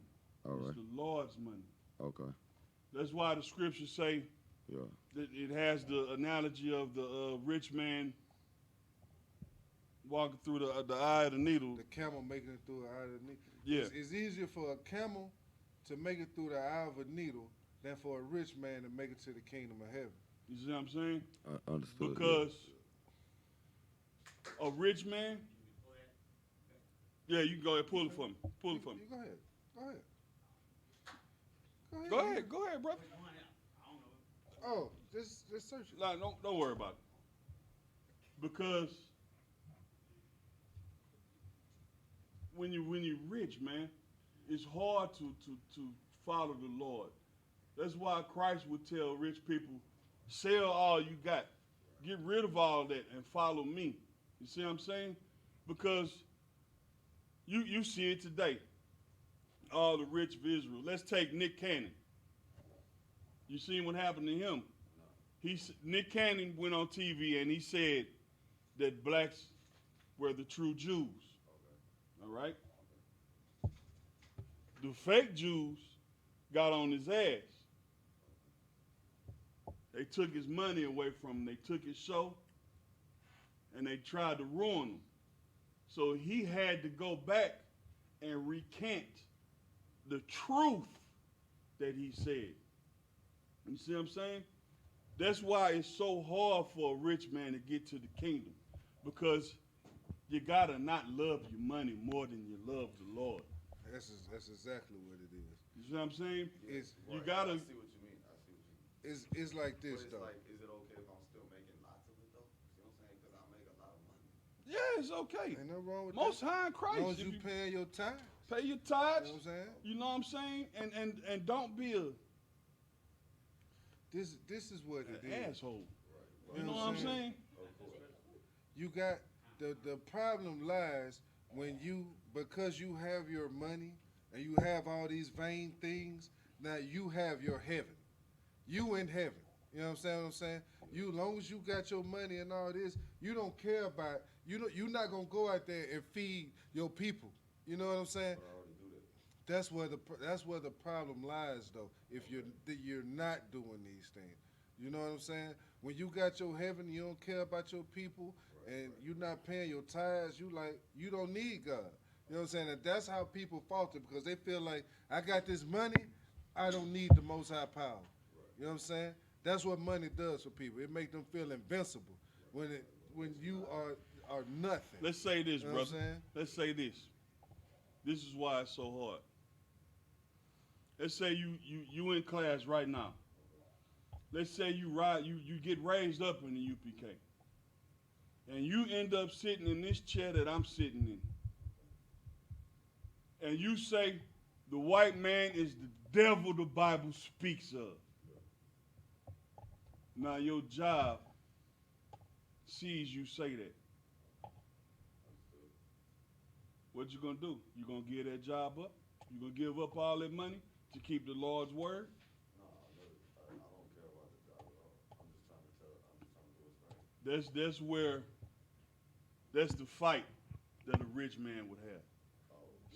All It's right. the Lord's money. Okay. That's why the scriptures say Yeah. that it has the analogy of the rich man walking through the eye of the needle. The camel making it through the eye of the needle. Yeah. It's easier for a camel to make it through the eye of a needle than for a rich man to make it to the kingdom of heaven. You see what I'm saying? Understood. Because a rich man. Yeah, you can go ahead, pull it for me. Pull it for me. You go ahead. Go ahead. Go ahead, go ahead, brother. Oh, just search it. Like, don't worry about it. Because when you're rich, man, it's hard to follow the Lord. That's why Christ would tell rich people, sell all you got. Get rid of all that and follow me. You see what I'm saying? Because you see it today. All the rich of Israel. Let's take Nick Cannon. You seen what happened to him? Nick Cannon went on TV and he said that blacks were the true Jews. All right? The fake Jews got on his ass. They took his money away from him. They took his show and they tried to ruin him. So he had to go back and recant the truth that he said. You see what I'm saying? That's why it's so hard for a rich man to get to the kingdom, because you gotta not love your money more than you love the Lord. That's exactly what it is. You see what I'm saying? It's You gotta. I see what you mean. it's like But this it's though. like, is it okay if I'm still making lots of it though? You know what I'm saying? Because I make a lot of money. Yeah, it's okay. Ain't nothing wrong with Most that. high in As Christ. long as if you paying your tithe. pay your You tithes. know what I'm saying? You know what I'm saying? And don't be This is what it an is. asshole. Right. You know what I'm saying? You got the problem lies when because you have your money and you have all these vain things, now you have your heaven. You in heaven. You know what I'm saying? You, long as you got your money and all this, you don't care about, you're not gonna go out there and feed your people. You know what I'm saying? But I already do that. That's where the problem lies, though. If you're not doing these things, you know what I'm saying. When you got your heaven, you don't care about your people, and you're not paying your tithes. You don't need God. You know what I'm saying. And that's how people falter, because they feel like, I got this money, I don't need the Most High power. You know what I'm saying. That's what money does for people. It makes them feel invincible when you are nothing. Let's say this, You know what I'm brother. saying? Let's say this. This is why it's so hard. Let's say you in class right now. Let's say you get raised up in the UPK. And you end up sitting in this chair that I'm sitting in. And you say the white man is the devil the Bible speaks of. Now your job sees you say that. What you gonna do? You gonna give that job up? You gonna give up all that money to keep the Lord's word? That's where that's the fight that a rich man would have.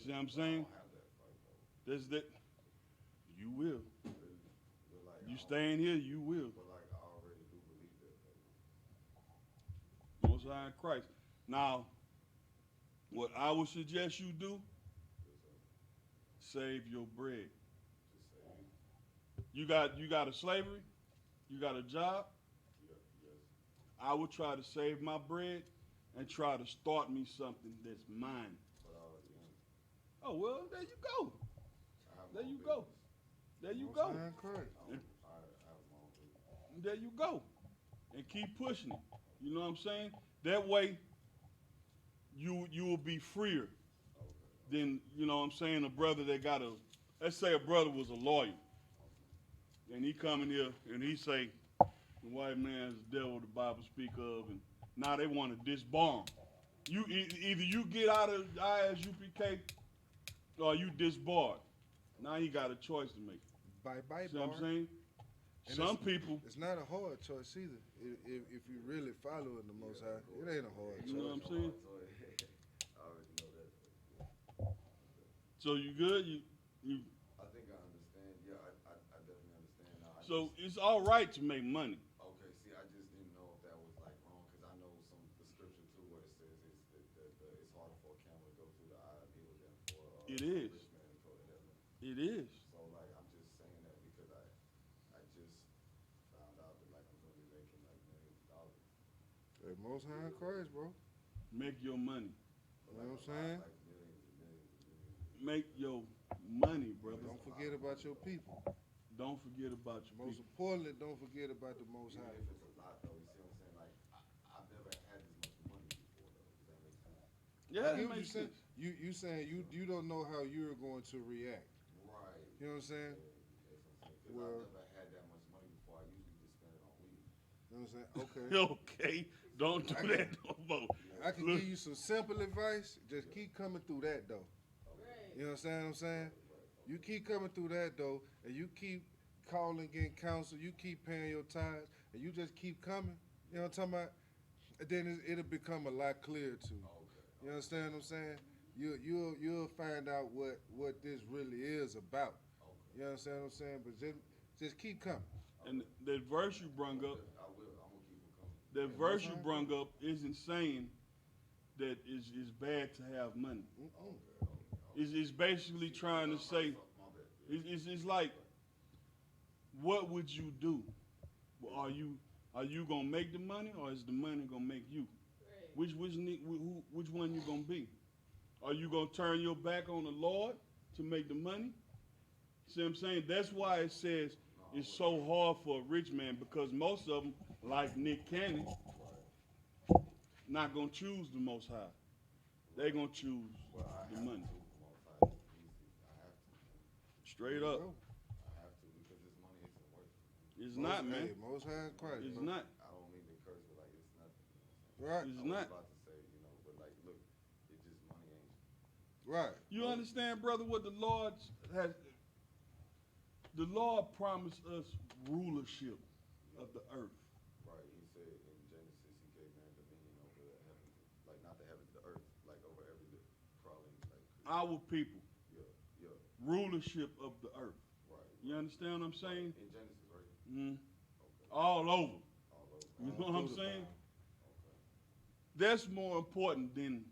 See what I'm saying? That's that. You will. You staying here, you will. Most High in Christ. Now, what I would suggest you do, save your bread. You got a slavery? You got a job? I would try to save my bread and try to start me something that's mine. Oh, well, there you go. There you go. There you go. Most High in Christ. There you go. And keep pushing it. You know what I'm saying? That way you will be freer than, you know what I'm saying, a brother that got a, let's say a brother was a lawyer. And he come in here and he say, the white man's the devil the Bible speak of, and now they want to disbar him. Either you get out of I.S.U.P.K or you disbarred. Now he got a choice to make. Bye-bye, See what I'm saying? And Some people, It's not a hard choice either. If you really following the Most High, it ain't a hard choice. you know what I'm saying? So you good? You. I think I understand. Yeah, I definitely understand now. So it's all right to make money. Okay, see, I just didn't know if that was like wrong, because I know the scripture too, where it says it's harder for a camel to go through the eye of a needle than for It a is. rich man to go to heaven. It is. So like, I'm just saying that because I just found out that like I'm gonna be making like millions of dollars. Hey, Most High in Christ, bro. Make your money. You know what I'm saying? Like millions and millions and millions. Make your money, brother. Don't forget about your people. Don't forget about your Most people. importantly, don't forget about the Most Even High. if it's a lot though, you see what I'm saying? Like, I've never had this much money before though. Does that make sense? Yeah, I it get what makes you saying. sense. You saying you don't know how you're going to react. Right. You know what I'm saying? That's what I'm saying. Because Well- I've never had that much money before. I usually just spend it on weed. You know what I'm saying? Okay. Okay, don't do that no more. I can Look, give you some simple advice. Just keep coming through that though. You understand what I'm saying? You keep coming through that though, and you keep calling, getting counsel. You keep paying your tithes, and you just keep coming. You know what I'm talking about? And then it'll become a lot clearer to you. You understand what I'm saying? You'll find out what this really is about. You understand what I'm saying? But just keep coming. and that verse you brung up, I will. I'm gonna keep it coming. that verse you brung up isn't saying that it's bad to have money. It's basically trying to say, it's like, what would you do? Are you gonna make the money, or is the money gonna make you? Which one you gonna be? Are you gonna turn your back on the Lord to make the money? See what I'm saying? That's why it says it's so hard for a rich man, because most of them, like Nick Cannon, not gonna choose the Most High. They gonna choose the money. Straight up. I have to, because this money isn't worth it. It's not, man. Hey, Most High in Christ. It's bro. not. I don't mean to curse, but like it's nothing. Right. It's I was not. about to say, but like, look, it just money ain't. Right. You understand, brother, what the Lord has? The Lord promised us rulership of the earth. Right. He said in Genesis, he gave man dominion over the heavens, like not the heavens, the earth, like over every crawling, like. Our people, Yeah. rulership of the earth. Right. You understand what I'm saying? In Genesis, right? Mm. Okay. All over. All over. You know what I'm saying? Okay. That's more important than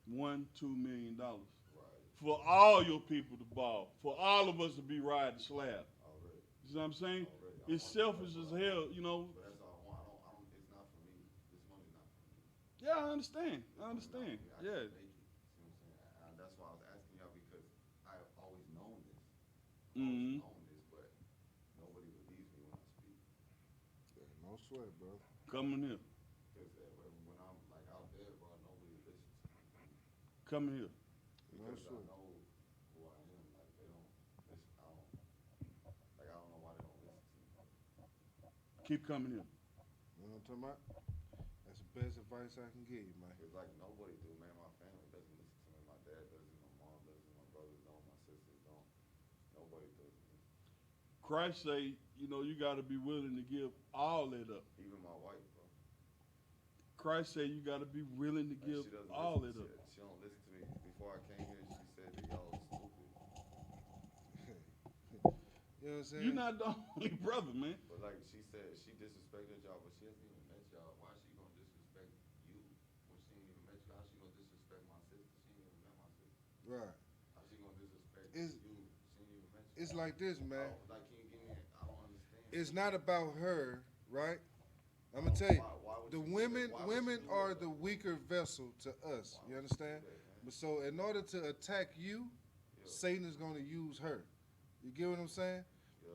$1-2 million Right. for all your people to ball, for all of us to be riding slab. Already. You know what I'm saying? Already. It's selfish as hell, you know. But that's all I want. I don't, it's not for me. This money's not for me. Yeah, I understand. I understand. I Yeah. can make it. See what I'm saying? And that's why I was asking y'all, because I have always known this. Mhm. Known this, but nobody believes me when I speak. Yeah, no sweat, bro. Coming here. Because when I'm like out there, bro, nobody listens to me. Coming here. No Because I sweat. know who I am. Like they don't listen. I don't know why they don't listen to me. Keep coming here. You know what I'm talking about? That's the best advice I can give you, man. It's like nobody do, man. My family doesn't listen to me. My dad doesn't. My mom doesn't. My brothers don't. My sisters don't. Nobody does. Christ say, you know, you got to be willing to give all that up. Even my wife, bro. Christ said you got to be willing to give She doesn't all listen. it up. She don't listen to me. Before I came here, she said that y'all was stupid. You know what I'm saying? You're not the only brother, man. But like she said, she disrespected y'all, but she hasn't even met y'all. Why is she gonna disrespect you when she ain't even met you? How she gonna disrespect my sister? She ain't even met my sister. Right. How she gonna disrespect It's- you? She ain't even met you. It's like this, man. Like, can you give me? I don't understand. It's not about her, right? I'm gonna tell you, Why would the you do women, that? Why would women you do are that, the though? weaker vessel to us. You understand? do that, man? But so, in order to attack you, Satan is gonna use her. You get what I'm saying? Yeah.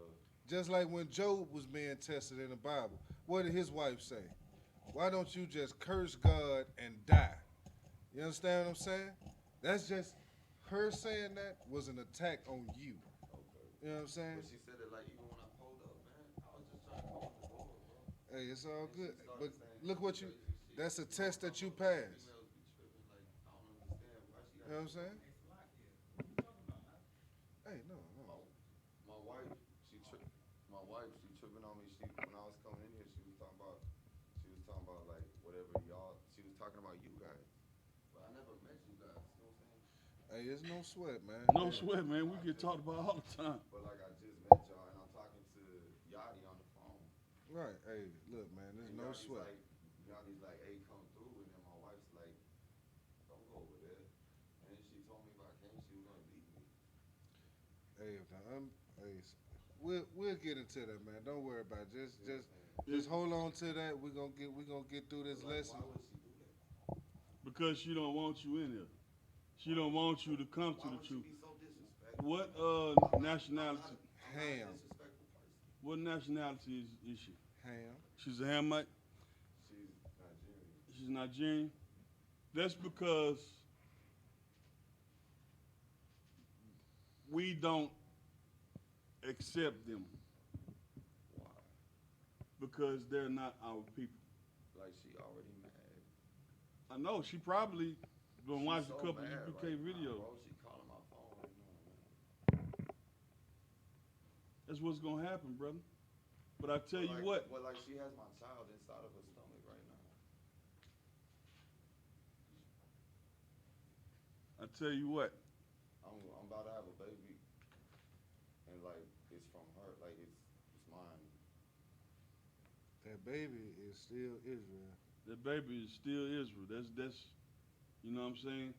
Just like when Job was being tested in the Bible, what did his wife say? Why don't you just curse God and die? You understand what I'm saying? That's just her saying that was an attack on you. Okay. You know what I'm saying? But she said it like even when I pulled up, man. I was just trying to come in the door, bro. Hey, it's all And she good. started But saying look what you, crazy shit. that's a You know, test that you females passed. be tripping like I don't understand why she got. You know what I'm saying? Hey, no. My wife, she tripping on me. She when I was coming in here, she was talking about like whatever y'all. She was talking about you guys, but I never met you guys. You know what I'm saying? Hey, it's no sweat, man. No Yeah. sweat, man. We get talked about all the time. But like I just met y'all, and I'm talking to Yachty on the phone. Right. Hey, look, man, there's And no Yachty's sweat. Yachty's like, hey, come through, and then my wife's like, don't go over there. And then she told me if I came, she was gonna beat me. Hey, we'll get into that, man. Don't worry about it. Just Yeah. hold on to that. We're gonna get through this Like, lesson. why would she do that? Because she don't want you in here. She don't want you to come to Why the would she truth. be so disrespectful? What nationality? I'm not Ham. a disrespectful person. What nationality is she? Ham. She's a Hamite. She's Nigerian. She's Nigerian. That's because we don't accept them Why? because they're not our people. Like she already mad. I know she probably been She's watching so a couple mad UPK right now, videos. bro. She calling my phone right now. That's what's gonna happen, brother. But I tell you what, But like she has my child inside of her stomach right now. I tell you what. I'm about to have a baby, and like it's from her, like it's mine. That baby is still Israel. That baby is still Israel. That's you know what I'm saying?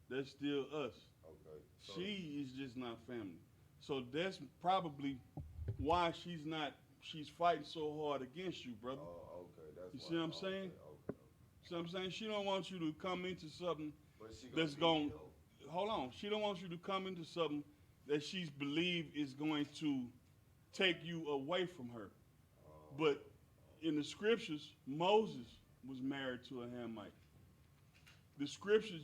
That's still us. Okay. So, She is just not family. So that's probably why she's fighting so hard against you, brother. Oh, okay. That's You why. see what I'm saying? Okay. See what I'm saying? She don't want you to come into something But she that's beat going me, though. hold on. She don't want you to come into something that she's believed is going to take you away from her. But in the scriptures, Moses was married to a Hamite. The scriptures,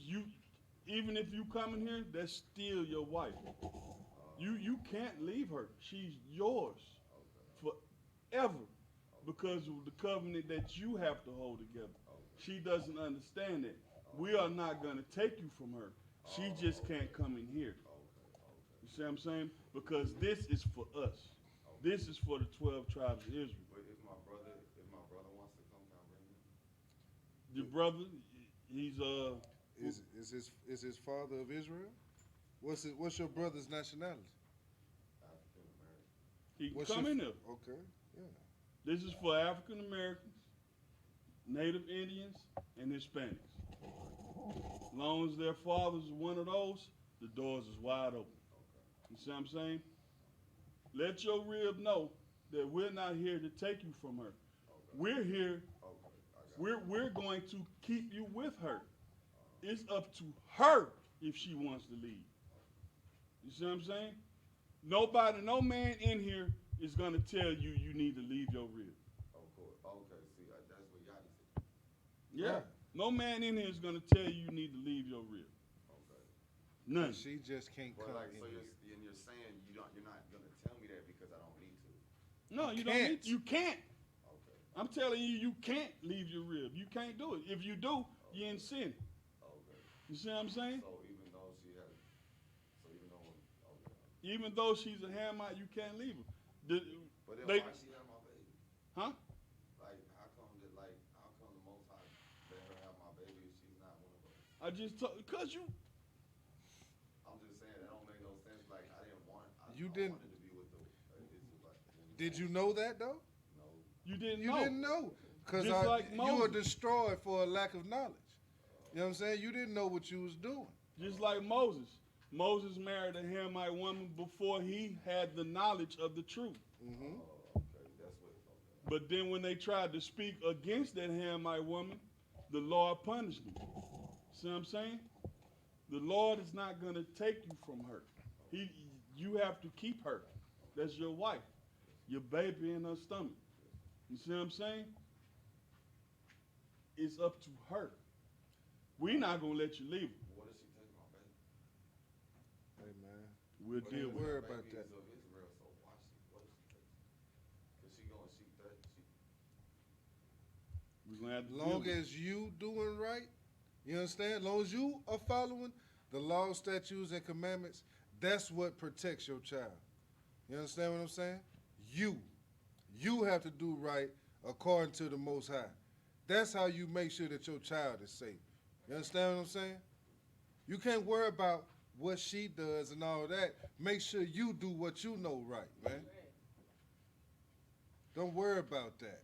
even if you come in here, that's still your wife. You can't leave her. She's yours forever because of the covenant that you have to hold together. She doesn't understand that. We are not going to take you from her. She just can't come in here. You see what I'm saying? Because this is for us. This is for the 12 tribes of Israel. But if my brother wants to come, can I bring him? Your brother, he's Is his father of Israel? What's your brother's nationality? African American. he can What's come your- in there. Okay. Yeah. This is for African Americans, Native Indians, and Hispanics. As long as their father's one of those, the doors is wide open. You see what I'm saying? Let your rib know that we're not here to take you from her. We're here. We're going to keep you with her. It's up to her if she wants to leave. You see what I'm saying? Nobody, no man in here is gonna tell you you need to leave your rib. Of course. Okay. See, that's what Yachty said. Yeah. Right. No man in here is gonna tell you you need to leave your rib. Okay. None. She just can't But come like, in so here. you're saying you're not gonna tell me that because I don't need to. No, you don't can't. need. You can't. Okay. I'm telling you, you can't leave your rib. You can't do it. If you do, you're in sin. Okay. You see what I'm saying? So even though okay. Even though she's a Hamite, you can't leave her. But then They- why she have my baby? Huh? Like how come the Most High let I just told, cause you. I'm just saying that don't make no sense. Like I didn't want. You I didn't- wanted to be with the Israelite. Did you know that though? No. You didn't You know. didn't know. Because Just like you were Moses. destroyed for a lack of knowledge. You know what I'm saying? You didn't know what you was doing. Just like Moses. Moses married a Hamite woman before he had the knowledge of the truth. Mm-hmm. Okay, that's what. Okay. But then when they tried to speak against that Hamite woman, the Lord punished them. See what I'm saying? The Lord is not going to take you from her. You have to keep her. That's your wife, your baby in her stomach. You see what I'm saying? It's up to her. We're not going to let you leave her. What is she taking my baby? Hey, man. We'll Don't deal with worry it. about Baby that. is of Israel, so why she? What is she taking? Cause she going she that she. We're going to have to As deal long with it. as you doing right, you understand? As long as you are following the laws, statutes, and commandments, that's what protects your child. You understand what I'm saying? You have to do right according to the Most High. That's how you make sure that your child is safe. You understand what I'm saying? You can't worry about what she does and all that. Make sure you do what you know right, man. Don't worry about that.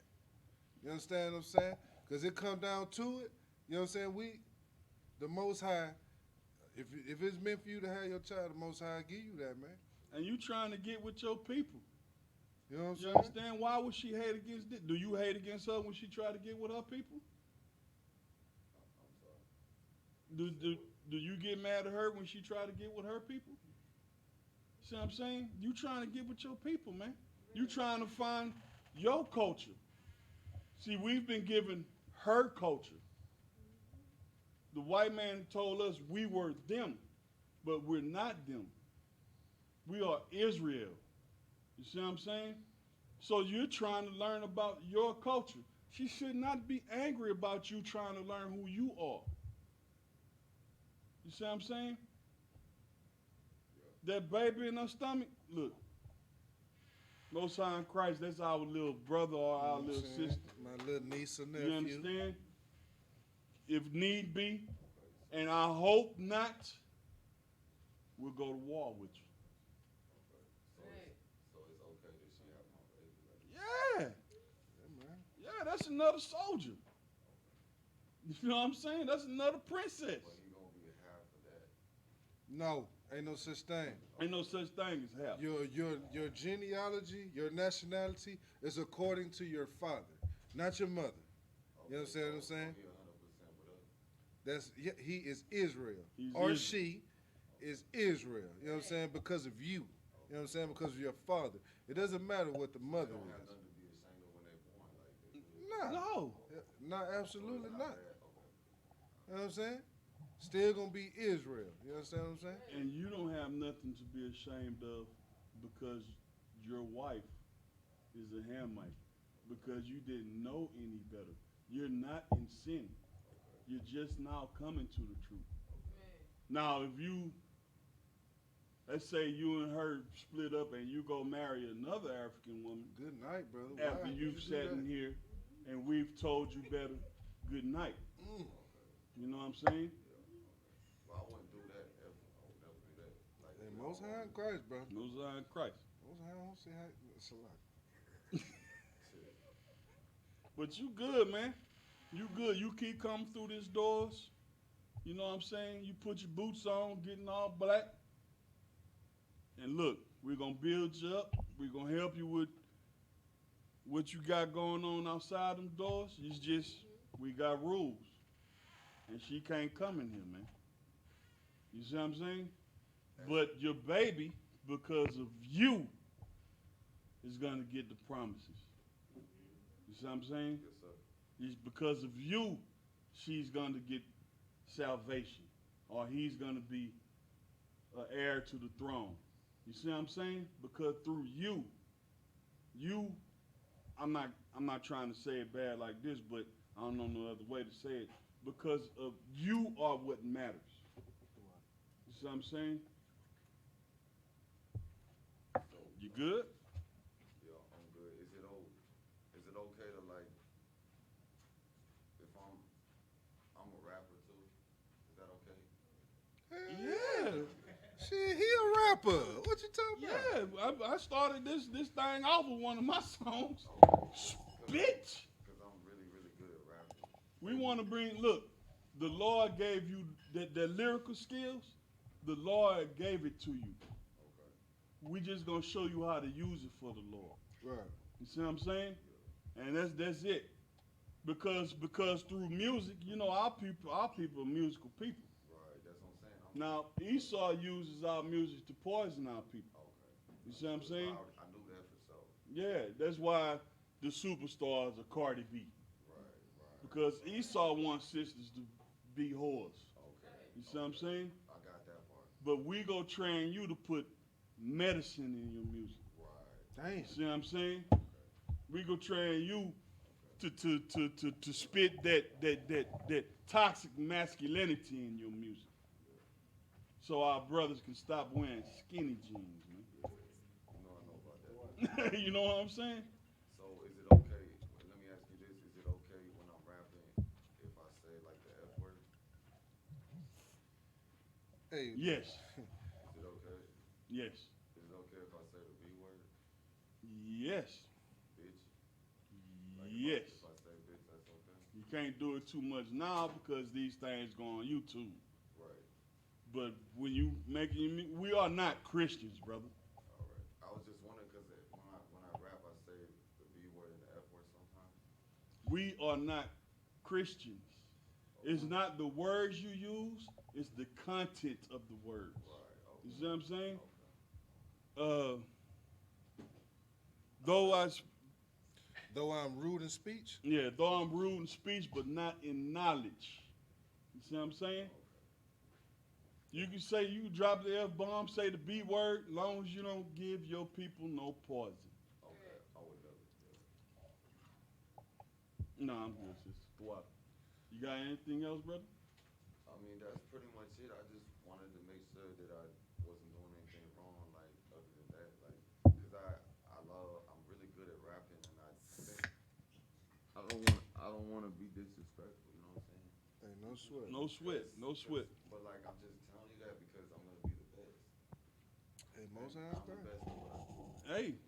You understand what I'm saying? Because it come down to it, you know what I'm saying? The Most High, if it's meant for you to have your child, the Most High give you that, man. And you trying to get with your people. You know what I'm You saying? understand? Why would she hate against it? Do you hate against her when she tried to get with her people? I'm sorry. Do you get mad at her when she tried to get with her people? See what I'm saying? You trying to get with your people, man. You trying to find your culture. See, we've been given her culture. The white man told us we were them, but we're not them. We are Israel. You see what I'm saying? So you're trying to learn about your culture. She should not be angry about you trying to learn who you are. You see what I'm saying? That baby in her stomach, look. Most High in Christ, that's our little brother or our You know what I'm little saying? sister. My little niece or nephew. You understand? If need be, and I hope not, we'll go to war with you. So it's okay that she have my baby. Like, Yeah. Yeah, man. Yeah, that's another soldier. You know what I'm saying? That's another princess. but he gonna be half of that. No, ain't no such thing. Ain't no such thing as half. Your genealogy, your nationality is according to your father, not your mother. You understand what I'm saying? He 100% with us. He is Israel. He's Or Israel. she is Israel. You know what I'm saying? Because of you. You know what I'm saying? Because of your father. It doesn't matter what the mother They don't have is. nothing to be ashamed of when they born. Like, Nah. No. Not absolutely not. bad. Okay. You know what I'm saying? Still gonna be Israel. You understand what I'm saying? And you don't have nothing to be ashamed of because your wife is a Hamite. Because you didn't know any better. You're not in sin. You're just now coming to the truth. Now, if you, let's say you and her split up and you go marry another African woman, Good night, brother. after Why you've would you do sat in that? here and we've told you better, good night. Mm. You know what I'm saying? Well, I wouldn't do that ever. I would never do that. Like, Hey, Most High in Christ, bro. Those are in Christ. Most High don't say how. It's a lot. But you good, man. You good. You keep coming through these doors. You know what I'm saying? You put your boots on, getting all black. And look, we're going to build you up. We're going to help you with what you got going on outside them doors. It's just, we got rules. And she can't come in here, man. You see what I'm saying? But your baby, because of you, is going to get the promises. You see what I'm saying? Yes, sir. It's because of you, she's going to get salvation. Or he's going to be an heir to the throne. You see what I'm saying? Because through you, I'm not trying to say it bad like this, but I don't know no other way to say it. Because of you are what matters. You see what I'm saying? You good? Yeah, I'm good. Is it okay to like, if I'm a rapper too? Is that Yeah. Shit, he a rapper. What you talking about? Yeah, I started this thing off with one of my songs. Bitch. Because I'm really, really good at rapping. We want to look, the Lord gave you the lyrical skills. The Lord gave it to you. Okay. We just going to show you how to use it for the Lord. Right. You see what I'm saying? And that's it. Because through music, you know, our people are musical people. Right, that's what I'm saying. Now, Esau uses our music to poison our people. Okay. You see what I'm saying? I knew that for sure. Yeah, that's why the superstars are Cardi B. Right. Because Esau wants sisters to be whores. Okay. You see what I'm saying? I got that part. But we go train you to put medicine in your music. Right. Damn. See what I'm saying? We go train you to spit that toxic masculinity in your music. So our brothers can stop wearing skinny jeans, man. You know I know about that. You know what I'm saying? So is it okay? Let me ask you this: is it okay when I'm rapping if I say like the F word? Hey. Yes. Is it okay? Yes. Is it okay if I say the B word? Yes. Bitch. Like Yes. If I say bitch, that's okay. You can't do it too much now because these things go on YouTube. Right. But when you we are not Christians, brother. All right. I was just wondering because when I rap, I say the B word and the F word sometimes. We are not Christians. It's not the words you use, it's the content of the words. Right. Okay. You see what I'm saying? Okay. Though I'm rude in speech. though I'm rude in speech, but not in knowledge. You see what I'm saying? You can say, you can drop the F-bomb, say the B word, as long as you don't give your people no poison. Okay. I would never. No, I'm good, sister. What? You got anything else, brother? I mean, that's pretty much it. I just wanted to make sure that I wasn't doing anything wrong, like, other than that, like, because I'm really good at rapping, and I think, I don't want to be disrespectful, you know what I'm saying? Hey, no sweat. No sweat. No sweat. But, like, I'm just telling you that because I'm going to be the best. Hey, most I'm times, the best at what I do. Hey,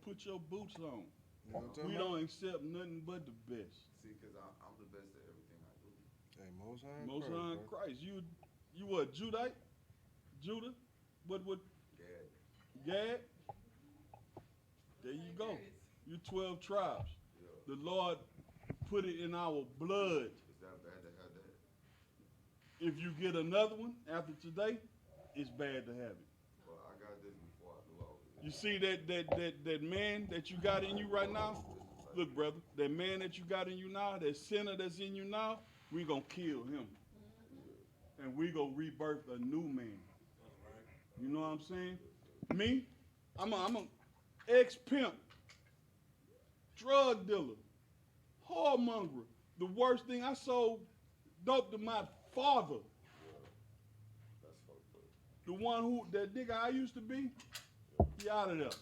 put your boots on. You know what I'm talking We about? don't accept nothing but the best. See, because I'm the best at everything I do. Hey, most times. Most High Christ. You what, Judite? Judah? What? Gad. Gad? There you go. You 12 tribes. Yeah. The Lord put it in our blood. Is that bad to have that? If you get another one after today, it's bad to have it. Well, I got this before I knew I was. You see that man that you got in you right now? Look, brother, that man that you got in you now, that sinner that's in you now, we gonna kill him. And we gonna rebirth a new man. You know what I'm saying? Me, I'm a ex-pimp, drug dealer, whoremonger. The worst thing, I sold dope to my father. That's fucked up. The one that nigga I used to be, he out of there. Right.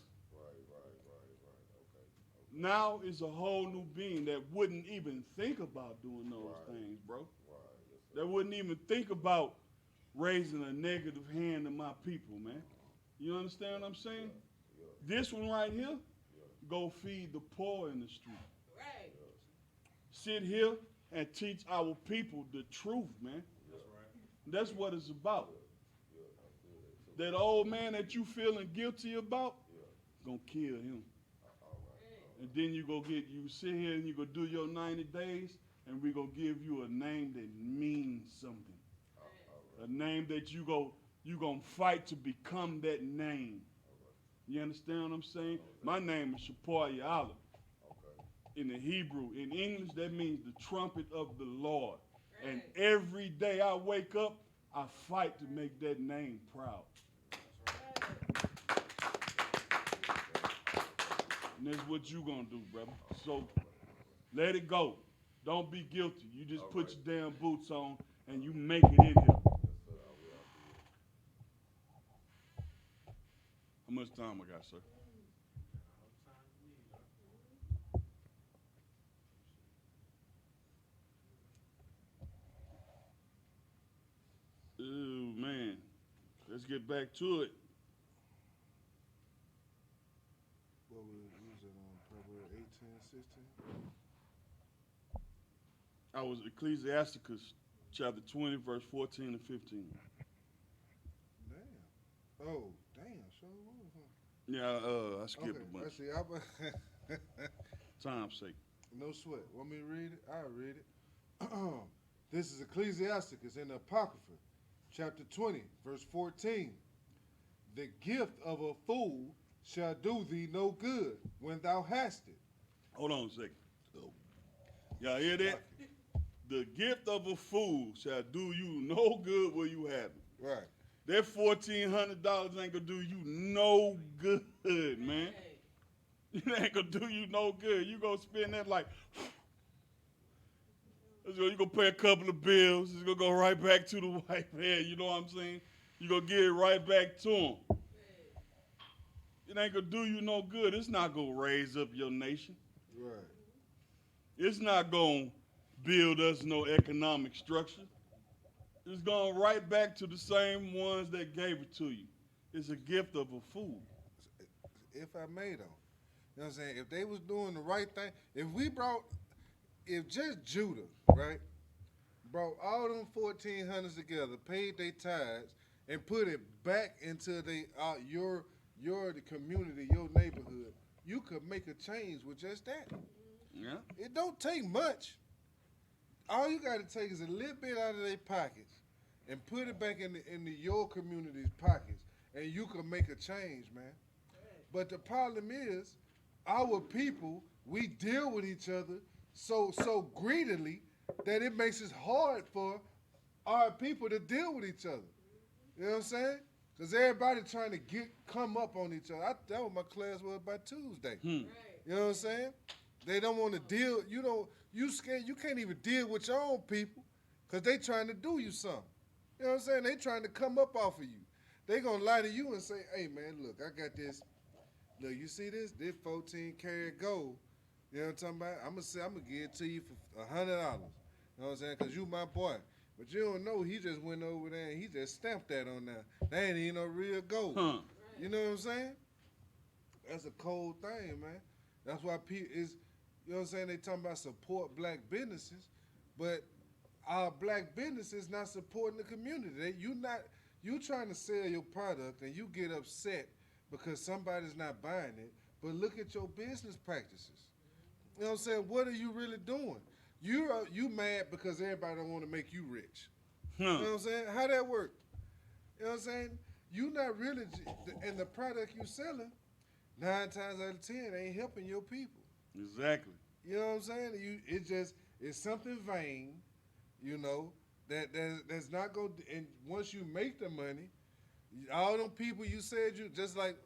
Okay. Now it's a whole new being that wouldn't even think about doing those Right. things, bro. Right. Yes, sir. That wouldn't even think about raising a negative hand to my people, man. You understand what I'm saying? Yeah. This one right here, go feed the poor in the street. Right. Sit here and teach our people the truth, man. That's what it's about. That old man that you feeling guilty about, gonna kill him. And then you sit here and you go do your 90 days, and we gonna give you a name that means something. A name that you gonna fight to become that name. You understand what I'm saying? My name is YAHANNA. In the Hebrew, in English, that means the trumpet of the Lord. And every day I wake up, I fight to make that name proud. And that's what you gonna do, brother. So let it go. Don't be guilty. You just put your damn boots on and you make it in here. How much time I got, sir? Oh, man. Let's get back to it. What was it on Proverbs 18:16? I was Ecclesiastes chapter 20, verse 14 and 15. Damn. Oh, damn. Sure was, huh? Yeah, I skipped Okay, a bunch. I see. Time's sake. No sweat. Want me to read it? I'll read it. This is Ecclesiastes. It's in the Apocrypha, chapter 20, verse 14. The gift of a fool shall do thee no good when thou hast it. Hold on a second. Y'all hear that? The gift of a fool shall do you no good when you have it. Right. That $1,400 ain't gonna do you no good, man. It ain't gonna do you no good. You gonna spend that like, you gonna pay a couple of bills. It's gonna go right back to the white man. You know what I'm saying? You gonna get it right back to him. It ain't gonna do you no good. It's not gonna raise up your nation. Right. It's not gonna build us no economic structure. It's going right back to the same ones that gave it to you. It's a gift of a fool. If I may, though. You know what I'm saying? If they was doing the right thing, if just Judah, right, brought all them 1,400s together, paid their tithes, and put it back into the community, your neighborhood, you could make a change with just that. Yeah. It don't take much. All you got to take is a little bit out of their pockets and put it back into your community's pockets, and you can make a change, man. But the problem is, our people, we deal with each other so greedily that it makes it hard for our people to deal with each other. You know what I'm saying? Because everybody trying to come up on each other. That was my class was by Tuesday. You know what I'm saying? They don't want to deal. You scared. You can't even deal with your own people because they trying to do you something. You know what I'm saying? They trying to come up off of you. They gonna lie to you and say, "Hey man, look, I got this. Look, you see this? This 14 karat gold. You know what I'm talking about? I'm gonna give it to you for $100. You know what I'm saying? Cause you my boy. But you don't know he just went over there and he just stamped that on there. That ain't even no real gold. You know what I'm saying? That's a cold thing, man. That's why people is. You know what I'm saying? They talking about support black businesses, but our black businesses not supporting the community. You trying to sell your product and you get upset because somebody's not buying it, but look at your business practices. You know what I'm saying? What are you really doing? You mad because everybody don't want to make you rich. You know what I'm saying? How that work? You know what I'm saying? You not really, and the product you selling, 9 times out of 10 ain't helping your people. Exactly. You know what I'm saying? It's something vain, you know, that's not going to, and once you make the money, all them people you said you, just like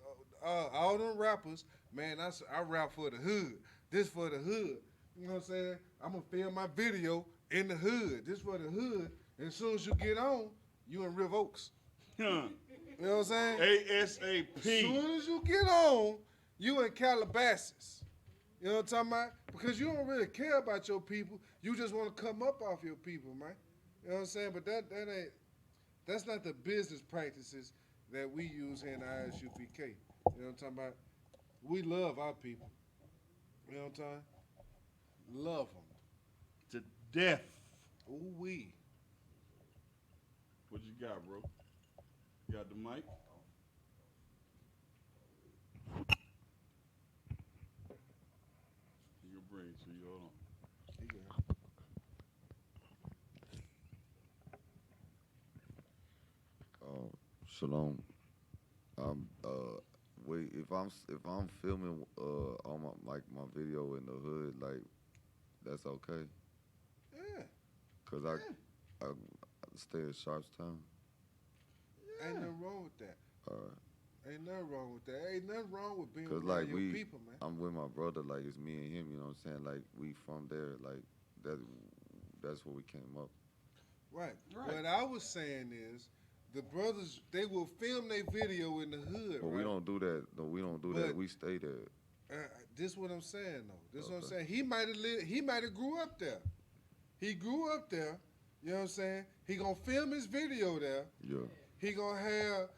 all them rappers, man, I rap for the hood. This for the hood. You know what I'm saying? I'm going to film my video in the hood. This for the hood. And as soon as you get on, you in Riv Oaks. You know what I'm saying? ASAP. As soon as you get on, you in Calabasas. You know what I'm talking about? Because you don't really care about your people. You just want to come up off your people, man. You know what I'm saying? But that's not the business practices that we use here in the I.S.U.P.K. You know what I'm talking about? We love our people. You know what I'm talking about? Love them. To death. Ooh-wee. What you got, bro? You got the mic? You can bring it to you. Hold on. Shalom. Wait, if I'm filming on my video in the hood, like that's okay. Yeah. Cause I stay at Sharpstown. Ain't nothing wrong with that. Ain't nothing wrong with that. Ain't nothing wrong with being Cause around like your people, man. I'm with my brother. Like it's me and him. You know what I'm saying? Like we from there. Like that's where we came up. Right. What I was saying is, the brothers, they will film their video in the hood, But right? we don't do that. No, we don't do that. We stay there. This what I'm saying, though. This what I'm saying. He might have grew up there. He grew up there. You know what I'm saying? He gonna film his video there. Yeah. He gonna have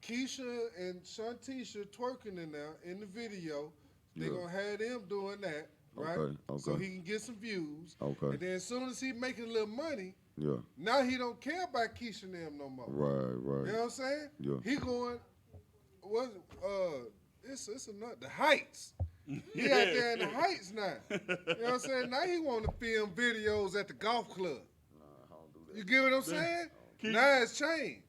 Keisha and Shantisha twerking in there in the video. They're Yeah. gonna have them doing that, right? Okay, So okay. he can get some views. Okay. And then as soon as he making a little money, Yeah. now he don't care about Keisha and them no more. Right, You know right. what I'm saying? Yeah. He going, what? It's another the Heights. He out there in the Heights now. You know what I'm saying? Now he want to film videos at the golf club. Nah, I don't do that. You get what I'm saying? Keisha- Now it's changed.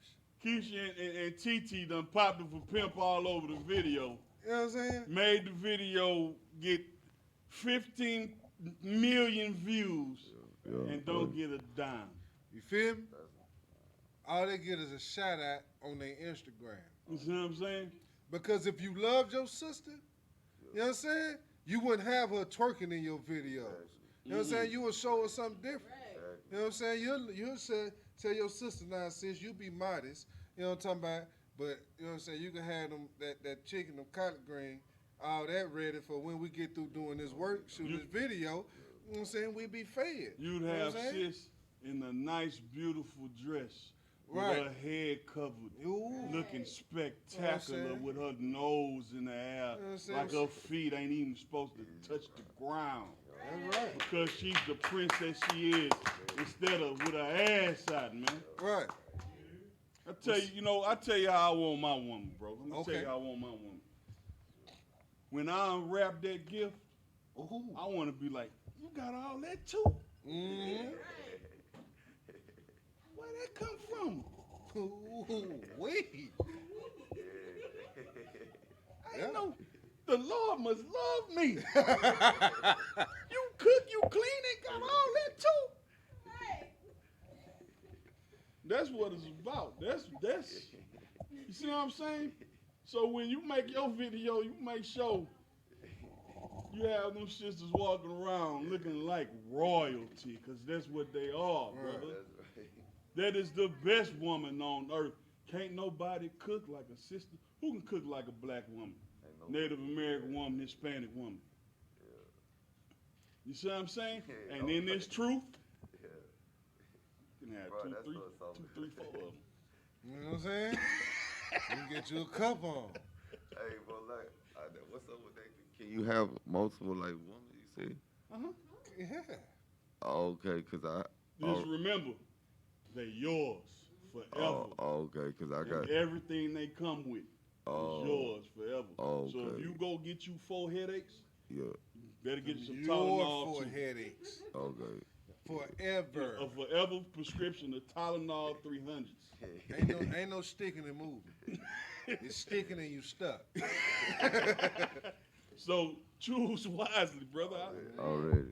Keisha and TT done popped it for pimp all over the video. You know what I'm saying? Made the video get 15 million views Yeah, and don't get a dime. You feel me? All they get is a shout out on their Instagram. You see what I'm saying? Because if you loved your sister, you know what I'm saying? You wouldn't have her twerking in your videos. You know what I'm saying? You would show her something different. You know what I'm saying? You'll say, tell your sister now, sis, you be modest. You know what I'm talking about? But, you know what I'm saying? You can have them that chicken, them collard green, all that ready for when we get through doing this work, shooting this video. You know what I'm saying? We be fed. You'd You know have what I'm saying? sis in a nice, beautiful dress with Right. her head covered, Ooh. looking spectacular saying? with her nose in the air, You know what I'm saying? like her feet ain't even supposed to touch the ground. That's right. Because she's the princess she is, instead of with her ass out, man. Right. I tell you how I want my woman, bro. Let me tell Okay. you how I want my woman. When I unwrap that gift, Ooh. I want to be like, you got all that too? Mm-hmm. Where that come from? Ooh, wait. I Yeah. know the Lord must love me. You cook, you clean it, got all that too. That's what it's about. That's you see what I'm saying? So when you make your video, you make sure you have them sisters walking around looking like royalty, because that's what they are, brother. That is the best woman on earth. Can't nobody cook like a sister. Who can cook like a black woman? Native American woman, Hispanic woman. You see what I'm saying? And in this truth, you can have Bro, two, that's three, what's up. 2, 3, 4 of them. You know what I'm saying? You can get you a cup on. Hey, bro, like, what's up with that? Can you have multiple, like, women, you see? Yeah. Okay, because Just remember, they yours forever. okay, because I got, And everything they come with is yours forever. So if okay. you go get you 4 headaches, yeah, you better get some Your Tylenol for too. headaches. okay. Forever. A forever prescription of Tylenol 300s. Ain't no sticking and moving. It's sticking and you stuck. So choose wisely, brother. Already.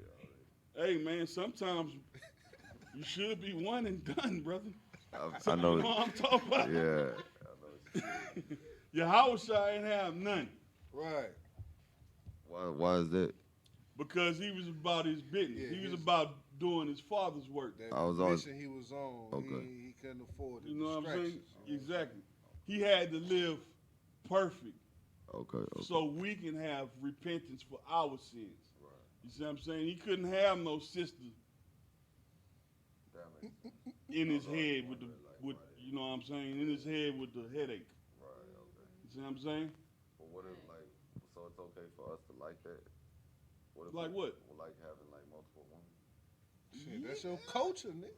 Hey, man, sometimes you should be one and done, brother. I know. You know what I'm talking about? Yeah. Your house ain't have none Right. Why is that? because he was about his business. Yeah, he was his- about doing his father's work. That I was always- position he was on, Okay. he couldn't afford the You know what I'm saying? distractions. Exactly. He had to live perfect Okay. so we can have repentance for our sins. You see what I'm saying? He couldn't have no sister in his head with you know what I'm saying? In his head with the headache. You see what I'm saying? But what if, like, so it's okay for us to like that? What if Like what? Like having, like, multiple women? Shit, that's your culture, nigga.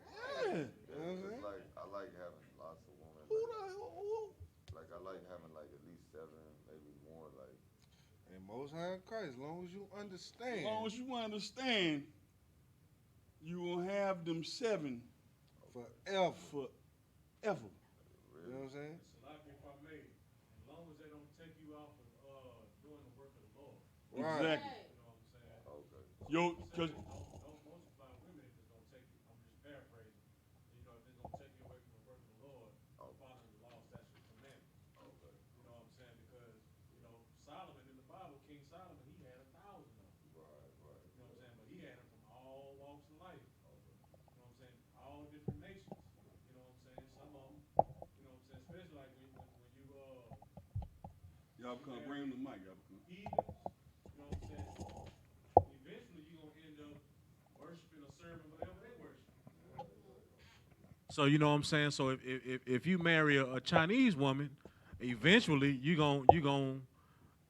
Yeah. You know what I'm saying? Like, I like having lots of women. Who Like, the like, I like having, like, at least 7, maybe more, like. And Most High in Christ, as long as you understand. As long as you understand, you will have them 7 forever. forever. You know what I'm saying? If I may, as long as they don't take you off of doing the work of the Lord. Right. Exactly. You know what I'm saying? Okay. Yo, cause Don't multiply women if it's gonna take you. I'm just paraphrasing. You know, if it's gonna take you away from the work of the Lord, following the law, statutes, and commandments. Okay. You know what I'm saying? Because Solomon in the Bible, King Solomon, he had 1,000 of them. Right. You know what I'm saying? But he had them from all walks of life. You know what I'm saying? All different nations. You know what I'm saying? Some of them. You know what I'm saying? Especially like when you y'all come bring the mic, y'all come. heathens. You know what I'm saying? Eventually you're gonna end up worshiping or serving whatever they worship. So you know what I'm saying? So if you marry a Chinese woman, eventually you gon'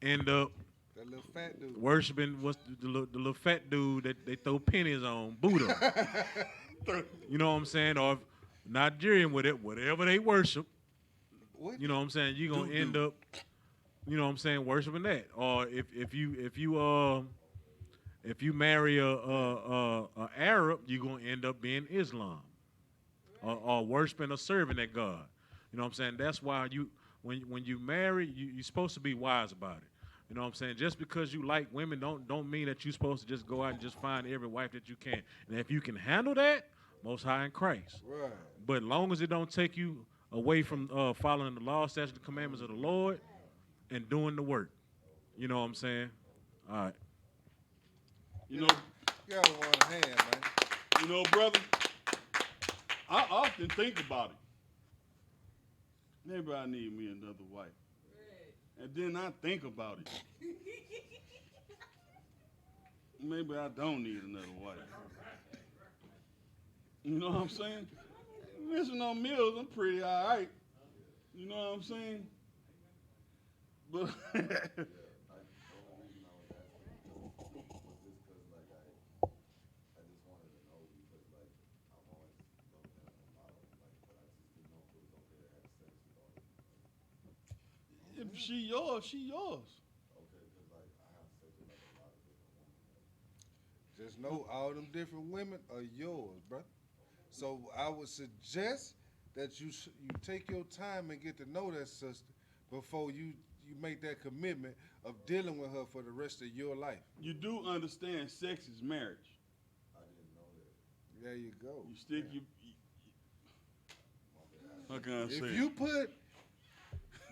end up That little fat dude. worshiping the little fat dude that they throw pennies on, Buddha. You know what I'm saying? Or if Nigerian with it, whatever they worship, What? you know what I'm saying? You're gonna end up, you know what I'm saying, worshiping that. Or if you marry a Arab, you're gonna end up being Islam. Or worshiping or serving that God. You know what I'm saying? That's why when you marry, you're supposed to be wise about it. You know what I'm saying? Just because you like women don't mean that you're supposed to just go out and just find every wife that you can. And if you can handle that, Most High in Christ. Right. But long as it don't take you away from following the law, statutes, and commandments of the Lord and doing the work. You know what I'm saying? All right. You know, You got one hand, man. you know, brother, I often think about it. Maybe I need me another wife. And then I think about it. Maybe I don't need another wife. You know what I'm saying? Missing on meals, I'm pretty all right. You know what I'm saying? But if she yours, she yours. Just know all them different women are yours, bro. So I would suggest that you take your time and get to know that sister before you make that commitment of dealing with her for the rest of your life. You do understand sex is marriage. There you go. You stick your. How can I say? If you put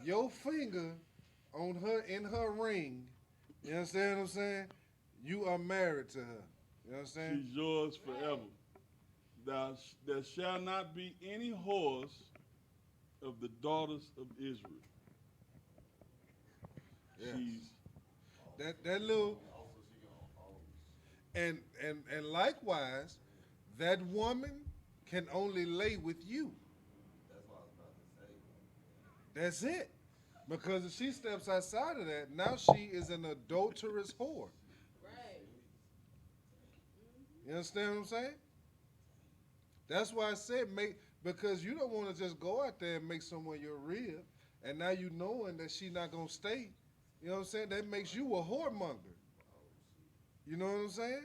your finger on her in her ring, you understand what I'm saying? You are married to her. You know what I'm saying? She's yours forever. There shall not be any whores of the daughters of Israel. Yes. She's That little and likewise, that woman can only lay with you. That's it. Because if she steps outside of that, now she is an adulterous whore. You understand what I'm saying? That's why I said because you don't want to just go out there and make someone your real, and now you knowing that she not gonna stay. You know what I'm saying? That makes you a whoremonger. You know what I'm saying?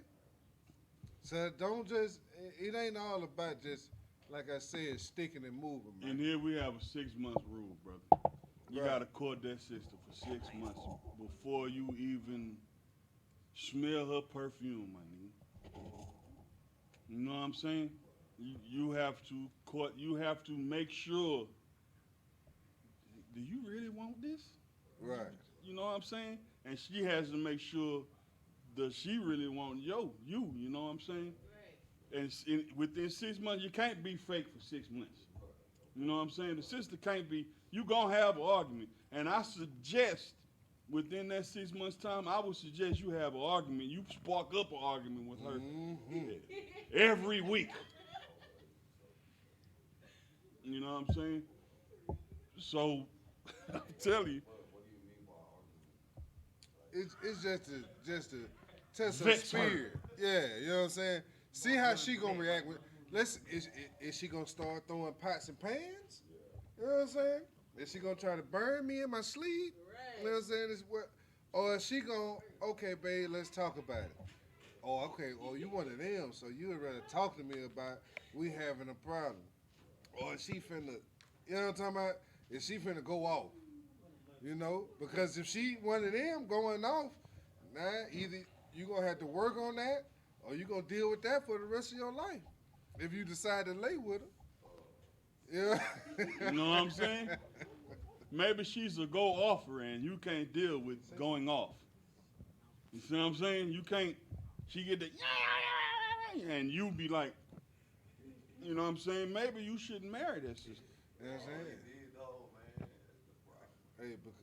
So don't just. It ain't all about just like I said, sticking and moving, man. and here we have a 6-month rule, brother. You Right. gotta court that sister for 6 months before you even smell her perfume, my nigga. You know what I'm saying? You have to court. You have to make sure. Do you really want this? Right. You know what I'm saying? And she has to make sure that she really want you. You know what I'm saying? And within 6 months, you can't be fake for 6 months. You know what I'm saying? The sister can't be. You gonna have an argument, and I suggest within that 6 months time, I would suggest you have an argument. You spark up an argument with her every week. You know what I'm saying? So I'm telling you, It's just to test her Vex her. spirit. Yeah, you know what I'm saying? See how she gonna react with. Is she gonna start throwing pots and pans? You know what I'm saying? Is she gonna try to burn me in my sleep? You know what I'm saying? Or is she gonna, okay, babe, let's talk about it. Oh, okay. Oh, you one of them, so you would rather talk to me about we having a problem. Or is she finna, you know what I'm talking about? Is she finna go off? You know? Because if she one of them going off, nah, either you gonna have to work on that or you gonna deal with that for the rest of your life. If you decide to lay with her. Yeah. you know what I'm saying? Maybe she's a go offer and you can't deal with going off. You see what I'm saying? You can't. She get the and you be like, you know what I'm saying? Maybe you shouldn't marry that sister. You know what I'm saying?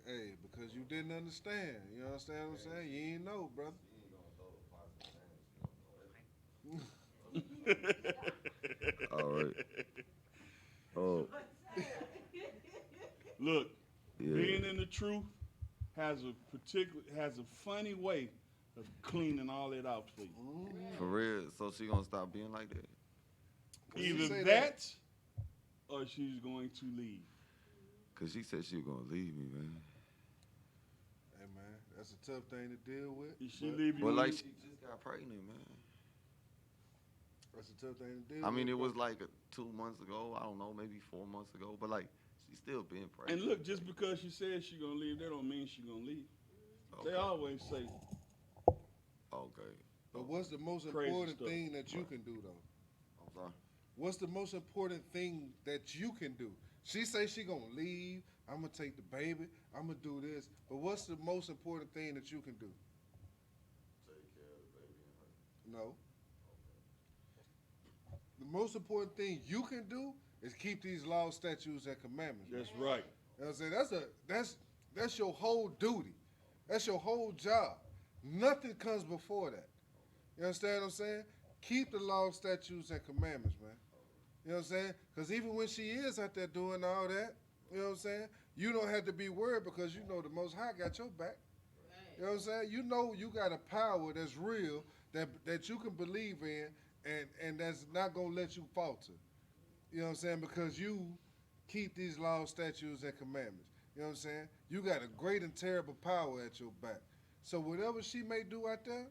Hey, because you didn't understand. You understand what I'm saying? You ain't know, brother. All right. Oh, Look, yeah. being truth has a funny way of cleaning all that out for you. For real. So she gonna stop being like that? You Either say that or she's going to leave. Cause she said she was gonna leave me, man. Hey man, that's a tough thing to deal with. If she but leave you, Well, like you- she just got pregnant, man. That's a tough thing to deal I mean, with. it was like 2 months ago. I don't know, maybe 4 months ago. But like, she's still being pregnant. and look, just because she says she gonna leave, that don't mean she gonna leave. Okay. They always say, Okay. But what's the most Crazy important stuff. thing that you can do though? I'm sorry. What's the most important thing that you can do? She say she gonna leave. I'm gonna take the baby. I'm gonna do this. But what's the most important thing that you can do? Take care of the baby and her. No. The most important thing you can do is keep these laws, statutes, and commandments. that's right. You know what I'm saying? That's your whole duty. That's your whole job. Nothing comes before that. You understand what I'm saying? Keep the laws, statutes, and commandments, man. You know what I'm saying? Because even when she is out there doing all that, you know what I'm saying? You don't have to be worried because you know the Most High got your back. You know what I'm saying? You know you got a power that's real that you can believe in and that's not going to let you falter. You know what I'm saying? Because you keep these laws, statutes, and commandments. You know what I'm saying? You got a great and terrible power at your back. So whatever she may do out there,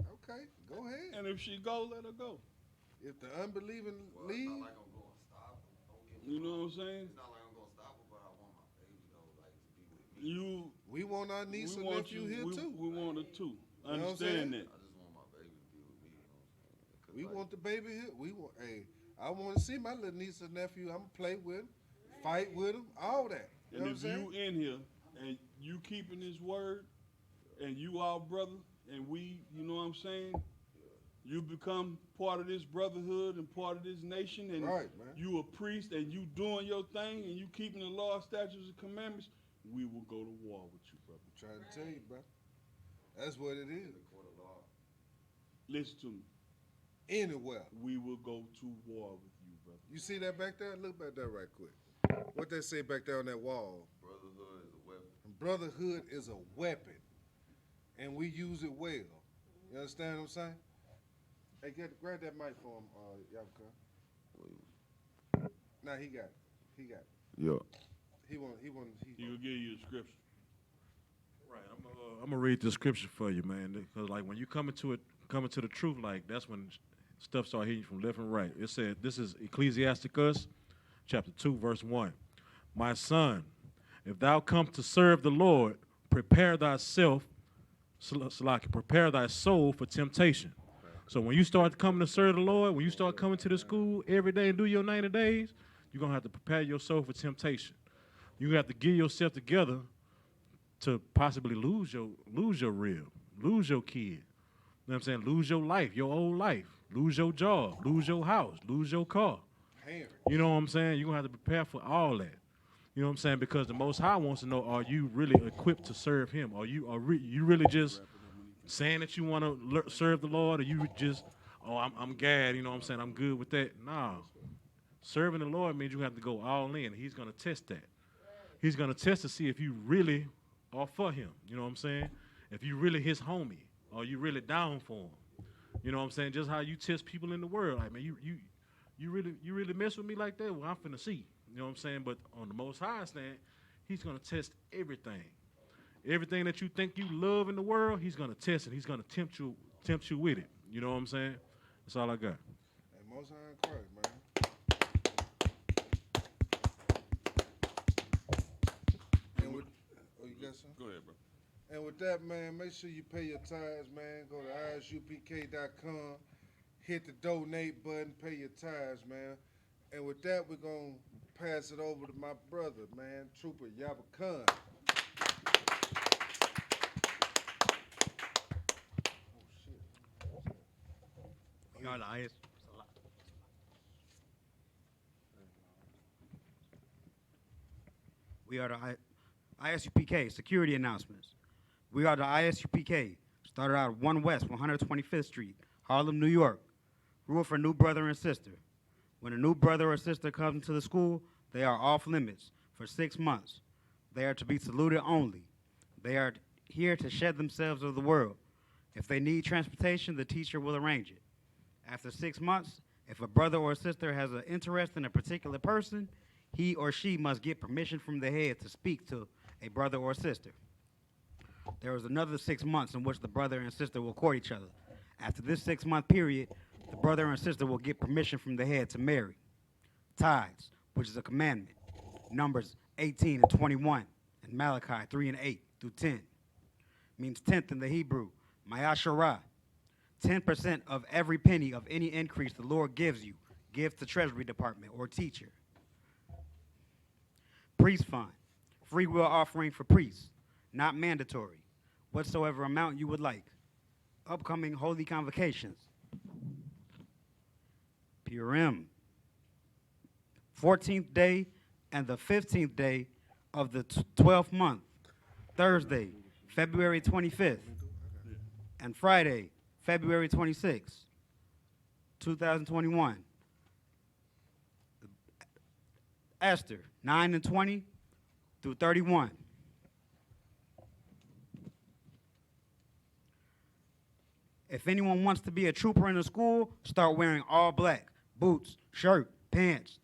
okay, go ahead. And if she go, let her go. If the unbelieving Well, leave, it's not like I'm gonna stop her. Don't get me You know wrong. what I'm saying? It's not like I'm gonna stop her, but I want my baby though, like to be with me. we want our niece We and want nephew you. here too. We want her too. what I'm Understand saying? that. I just want my baby to be with me. You know what I'm saying? 'Cause, We like, want the baby here. We want. Hey, I want to see my little niece and nephew. I'm gonna play with them, fight with them, all that. You know And what if I'm you saying? in here and you keeping his word, and you our brother, and we, you know what I'm saying? You become part of this brotherhood and part of this nation, and Right, man. you a priest, and you doing your thing, and you keeping the law, statutes, and commandments. We will go to war with you, brother. I'm trying to tell you, bro. That's what it is. the court of law. Listen to me. Anywhere. We will go to war with you, brother. You see that back there? Look back there right quick. What they say back there on that wall? Brotherhood is a weapon. Brotherhood is a weapon, and we use it well. You understand what I'm saying? Hey, grab that mic for him, Yabka. Nah, he got it. He got it. Yeah. He He will give you a scripture. Right. I'm gonna read the scripture for you, man. Because like when you coming to the truth, like that's when stuff start hitting you from left and right. It said, this is Ecclesiastes Chapter 2, verse 1. My son, if thou come to serve the Lord, prepare thyself, prepare thy soul for temptation. So when you start coming to serve the Lord, when you start coming to the school every day and do your 90 days, you're going to have to prepare your soul for temptation. You have to get yourself together to possibly lose your rib, lose your kid. You know what I'm saying? Lose your life, your old life. Lose your job, lose your house, lose your car. Parent. You know what I'm saying? You're going to have to prepare for all that. You know what I'm saying? Because the Most High wants to know, are you really equipped to serve him? Are you really just saying that you want to serve the Lord, or you just, I'm Gad, you know what I'm saying? I'm good with that. Nah. Serving the Lord means you have to go all in. He's going to test that. He's going to test to see if you really are for him. You know what I'm saying? If you really his homie, or you really down for him. You know what I'm saying? Just how you test people in the world. Like, man, you really mess with me like that? Well, I'm finna see. You know what I'm saying? But on the Most High stand, he's going to test everything. Everything that you think you love in the world, he's going to test it. He's going to tempt you with it. You know what I'm saying? That's all I got. And Most High in Christ, man. And with, you got something? Go ahead, bro. And with that, man, make sure you pay your tithes, man. Go to ISUPK.com, hit the donate button, pay your tithes, man. And with that, we're going to pass it over to my brother, man, Trooper YAHANNA. We are the We are the I.S.U.P.K. security announcements. We are the I.S.U.P.K. Started out at 1 West 125th Street, Harlem, New York. Rule for new brother and sister. When a new brother or sister comes into the school, they are off limits for 6 months. They are to be saluted only. They are here to shed themselves of the world. If they need transportation, the teacher will arrange it. After 6 months, if a brother or sister has an interest in a particular person, he or she must get permission from the head to speak to a brother or sister. There is another 6 months in which the brother and sister will court each other. After this 6-month period, the brother and sister will get permission from the head to marry. Tithes, which is a commandment. Numbers 18 and 21, and Malachi 3 and 8 through 10. Means tenth in the Hebrew, Mayasharah. 10% of every penny of any increase the Lord gives you, give to Treasury Department or teacher. Priest fund, free will offering for priests, not mandatory, whatsoever amount you would like. Upcoming holy convocations. Purim, 14th day and the 15th day of the 12th month, Thursday, February 25th, and Friday, February 26th, 2021. Esther, 9 and 20 through 31. If anyone wants to be a trooper in the school, start wearing all black, boots, shirt, pants,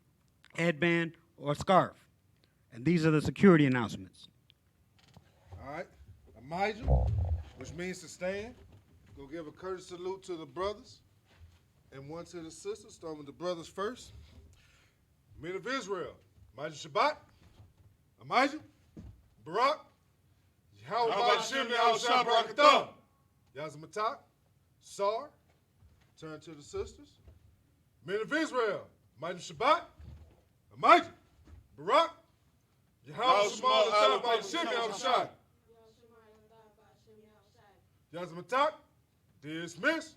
headband, or scarf. And these are the security announcements. All right. Amijah, which means to stand. Go give a courteous salute to the brothers and one to the sisters. Starting with the brothers first. Men of Israel, Amijah Shabbat, Amijah, Barak, Yahweh Shem Yahushua Barakatham, Yazamatak, Sar. Turn to the sisters. Men of Israel, Amijah Shabbat, Amijah, Barak, Yahweh Shem Yahushua Yazamatak, dismiss.